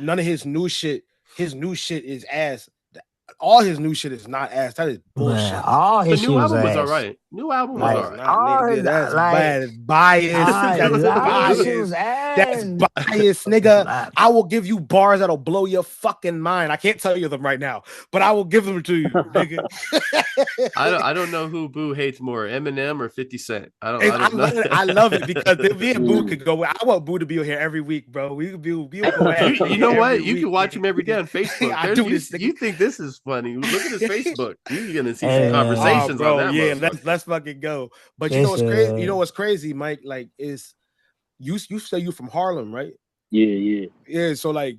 S2: none of his new shit. His new shit is ass. All his new shit is not ass. That is bullshit.
S4: Man, all his
S1: new album was
S4: ass.
S1: all right. New album was all right.
S2: Nigga, that's bias. That's bias, nigga. I will give you bars that'll blow your fucking mind. I can't tell you them right now, but I will give them to you, nigga.
S1: I don't know who Boo hates more, Eminem or 50 Cent. I
S2: love it because me and Boo could go. I want Boo to be here every week, bro. We could be.
S1: You know what? You can watch him every day on Facebook.
S2: I do this.
S1: You think this is funny? Look at his Facebook. You're gonna see some conversations on that.
S2: Yeah, let's fucking go. But you know what's crazy? You know what's crazy, Mike? Like, is you say you from Harlem, right?
S3: Yeah.
S2: So like,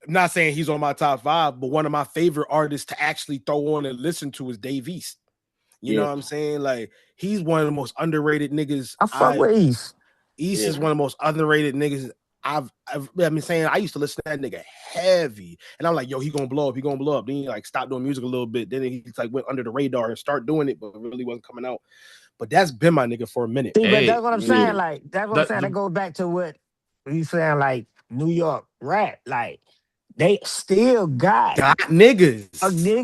S2: I'm not saying he's on my top 5, but one of my favorite artists to actually throw on and listen to is Dave East. You know what I'm saying? Like, he's one of the most underrated niggas.
S4: I fuck with East.
S2: East is one of the most underrated niggas I've been saying. I used to listen to that nigga heavy, and I'm like, yo, he gonna blow up. Then he like stopped doing music a little bit. Then he like went under the radar and start doing it, but really wasn't coming out. But that's been my nigga for a minute.
S4: See, but that's what I'm saying. Like, that's what I'm saying. That goes back to what you saying, like New York rap. Like, they still got
S2: niggas.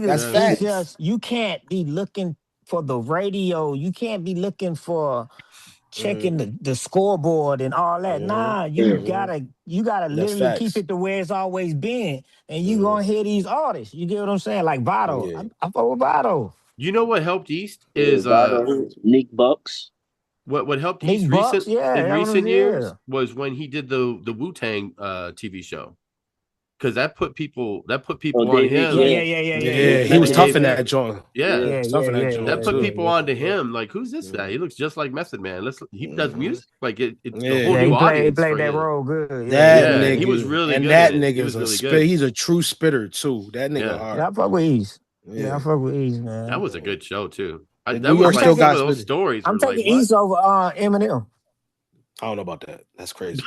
S4: That's
S2: facts.
S4: It's just, you can't be looking for the radio. You can't be looking for checking the scoreboard and all that. Nah, you gotta literally keep it to where it's always been, and you gonna hear these artists. You get what I'm saying? Like Vado, I fuck with Vado.
S1: You know what helped East is
S3: Nick Bucks.
S1: What helped
S4: Nick
S1: East
S4: Bucks,
S1: in recent years was when he did the Wu-Tang TV show. Because that put people on him.
S2: Yeah. He was tough in that joint.
S1: Yeah.
S2: Tough in that joint.
S1: That put people onto him. Like, who's this guy? He looks just like Method Man. He does music. Like it's a whole new audience.
S4: He played that role good.
S2: That nigga,
S1: he was really
S2: and
S1: good.
S2: That nigga's
S1: really
S2: good. He's a true spitter too. That nigga hard.
S4: Yeah, I fuck with East. I fuck with East, man.
S1: That was a good show too.
S2: That
S1: was
S2: still got
S1: some of those stories.
S4: I'm taking East over Eminem.
S2: I don't know about that. That's crazy.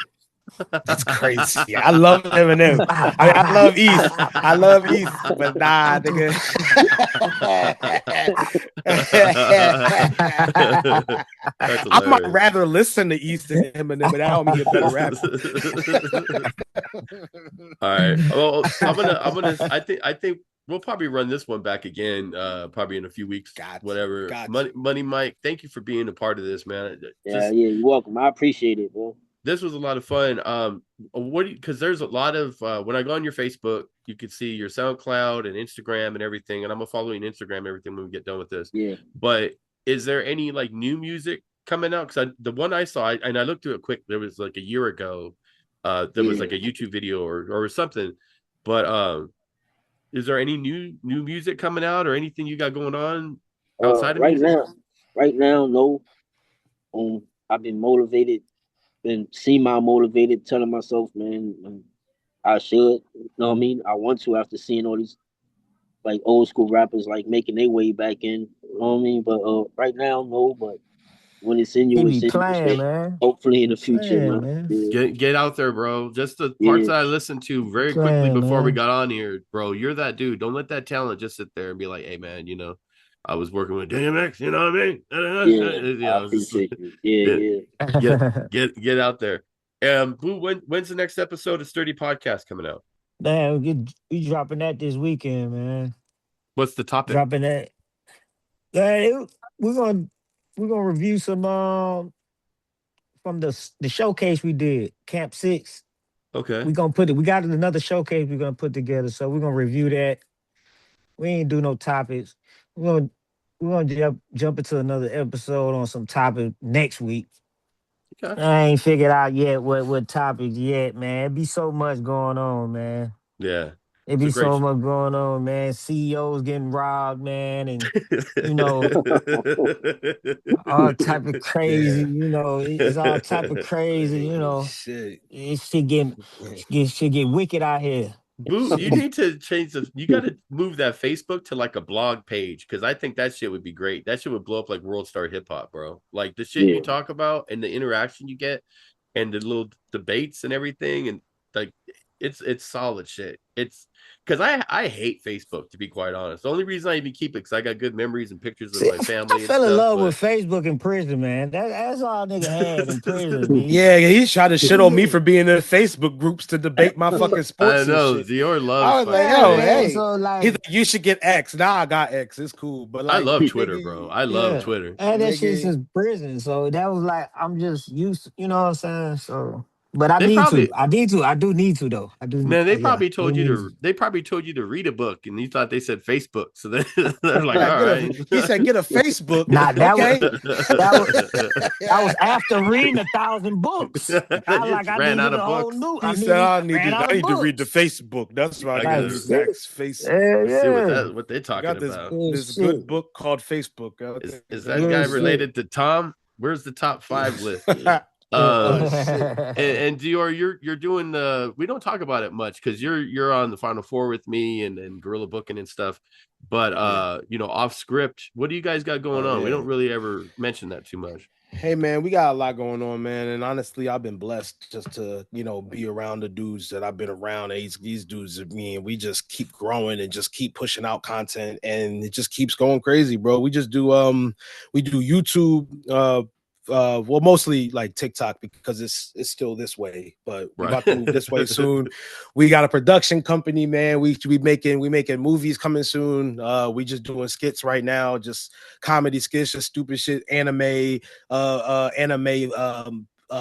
S2: That's crazy. I love Eminem. I love East. But nah, nigga. I might rather listen to East than Eminem, but that don't mean a better rapper.
S1: All right. Well, I'm gonna. I think we'll probably run this one back again, probably in a few weeks. Whatever. Money Mike, thank you for being a part of this, man.
S3: You're welcome. I appreciate it, bro.
S1: This was a lot of fun. Because there's a lot of when I go on your Facebook, you can see your SoundCloud and Instagram and everything, and I'm gonna follow you on Instagram and everything when we get done with this.
S3: Yeah.
S1: But is there any like new music coming out? Because the one I saw, and I looked through it quick. There was like a year ago. There was like a YouTube video or something. But is there any new music coming out or anything you got going on outside of music?
S3: Right now, no. I've been motivated. Been semi-motivated, telling myself, man, I should, you know what I mean? I want to after seeing all these like old school rappers like making their way back in, you know what I mean? But right now, no, but when it's in you, it's in you, man. Hopefully in the future, man.
S1: Yeah. Get out there, bro. Just the parts that I listened to very quickly before we got on here, bro. You're that dude. Don't let that talent just sit there and be like, hey man, you know, I was working with DMX, you know what I mean?
S3: I appreciate you.
S1: Get out there. Boo, when's the next episode of Sturdy Podcast coming out?
S4: Man, we dropping that this weekend, man.
S1: What's the topic?
S4: Dropping that. We're gonna review some from the showcase we did, Camp 6.
S1: Okay.
S4: We're gonna put it. We got another showcase we're gonna put together, so we're gonna review that. We ain't do no topics. We're gonna jump into another episode on some topic next week.
S1: Okay.
S4: I ain't figured out yet what topics yet, man. It be so much going on, man.
S1: Yeah.
S4: It be so much going on, man. CEOs getting robbed, man, and you know, all type of crazy. You know, it's all type of crazy. You know, it should get wicked out here.
S1: Boo, you need to change you got to move that Facebook to like a blog page, because I think that shit would be great. That shit would blow up like World Star Hip Hop, bro. Like the shit you talk about and the interaction you get and the little debates and everything, and like it's solid shit. It's because I hate Facebook, to be quite honest. The only reason I even keep it because I got good memories and pictures of my family.
S4: I fell in love with Facebook in prison, man. That's all nigga had in prison.
S2: Yeah, he tried to shit on me for being in Facebook groups to debate my fucking sports.
S1: I know,
S2: and shit.
S1: Dior loves.
S2: I was like, yo, hey,
S4: so like,
S2: he's like, you should get X. Now I got X. It's cool, but like,
S1: I love Twitter, bro. I love Twitter.
S4: I had that shit since prison, so that was like I'm just used to, you know what I'm saying? So. But I do need to though.
S1: Man, they probably told you to. They probably told you to read a book, and you thought they said Facebook. So they're like, all right.
S2: He said, "Get a Facebook."
S4: Nah, that was after reading 1,000 books. I
S1: ran out of books.
S2: He said, "I need to read the Facebook." That's right. I got this next Facebook.
S1: See what they're talking about.
S2: This good book called Facebook.
S1: Is that guy related to Tom? Where's the top 5 list?
S2: Shit.
S1: And Dior, you're doing the. We don't talk about it much because you're on the Final Four with me and Gorilla Booking and stuff. But off script, what do you guys got going on?
S2: Yeah.
S1: We don't really ever mention that too much.
S2: Hey man, we got a lot going on, man. And honestly, I've been blessed just to, be around the dudes that I've been around. These dudes are me, and we just keep growing and just keep pushing out content, and it just keeps going crazy, bro. We just do we do YouTube, well, mostly like TikTok because it's still this way, but we're about to move this way soon. We got a production company, man. We making movies coming soon. We just doing skits right now, just comedy skits, just stupid shit, anime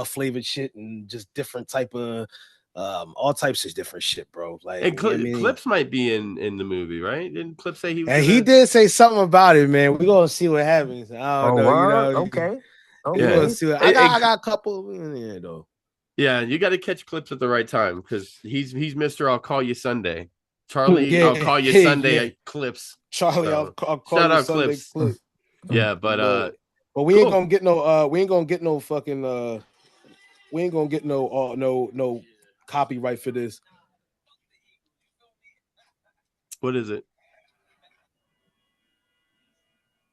S2: flavored shit, and just different type of all types of different shit, bro. Like,
S1: And Clips might be in the movie, right? Didn't Clips say he was?
S2: And he did say something about it, man. We're gonna see what happens. I don't know,
S4: Okay.
S2: We're gonna see what, I got a couple in there though.
S1: Yeah, you got to catch Clips at the right time because he's Mr. I'll call you Sunday. Charlie, I'll call you Sunday. Clips.
S2: Charlie,
S1: So,
S2: I'll call
S1: shout
S2: you
S1: out
S2: Sunday.
S1: Clips. Yeah, but
S2: we ain't gonna get no we ain't gonna get no fucking we ain't gonna get no copyright for this.
S1: What is it?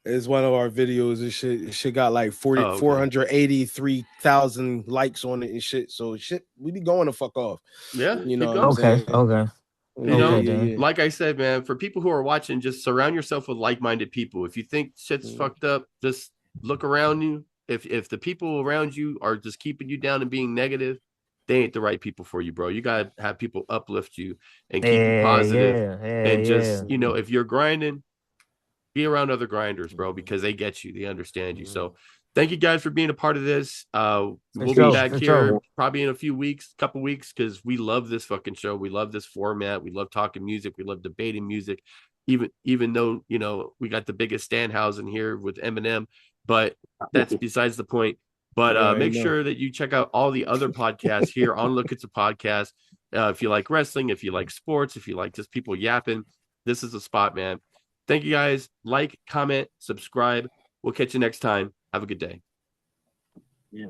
S2: It's one of our videos and shit. Shit got like 483,000 likes on it and shit. So shit, we be going to fuck off.
S1: Yeah,
S2: you know.
S4: Okay.
S1: Like I said, man, for people who are watching, just surround yourself with like-minded people. If you think shit's fucked up, just look around you. If the people around you are just keeping you down and being negative, they ain't the right people for you, bro. You gotta have people uplift you and keep you positive. And just if you're grinding, be around other grinders, bro, because they get you, they understand you. So thank you guys for being a part of this. We'll be back here probably in a couple weeks, because we love this fucking show. We love this format. We love talking music. We love debating music, even though we got the biggest Stanhouse in here with Eminem, but that's besides the point. But make sure that you check out all the other podcasts here on Look It's a Podcast. If you like wrestling, if you like sports, if you like just people yapping, this is a spot, man. Thank you guys. Like, comment, subscribe. We'll catch you next time. Have a good day.
S3: Yeah.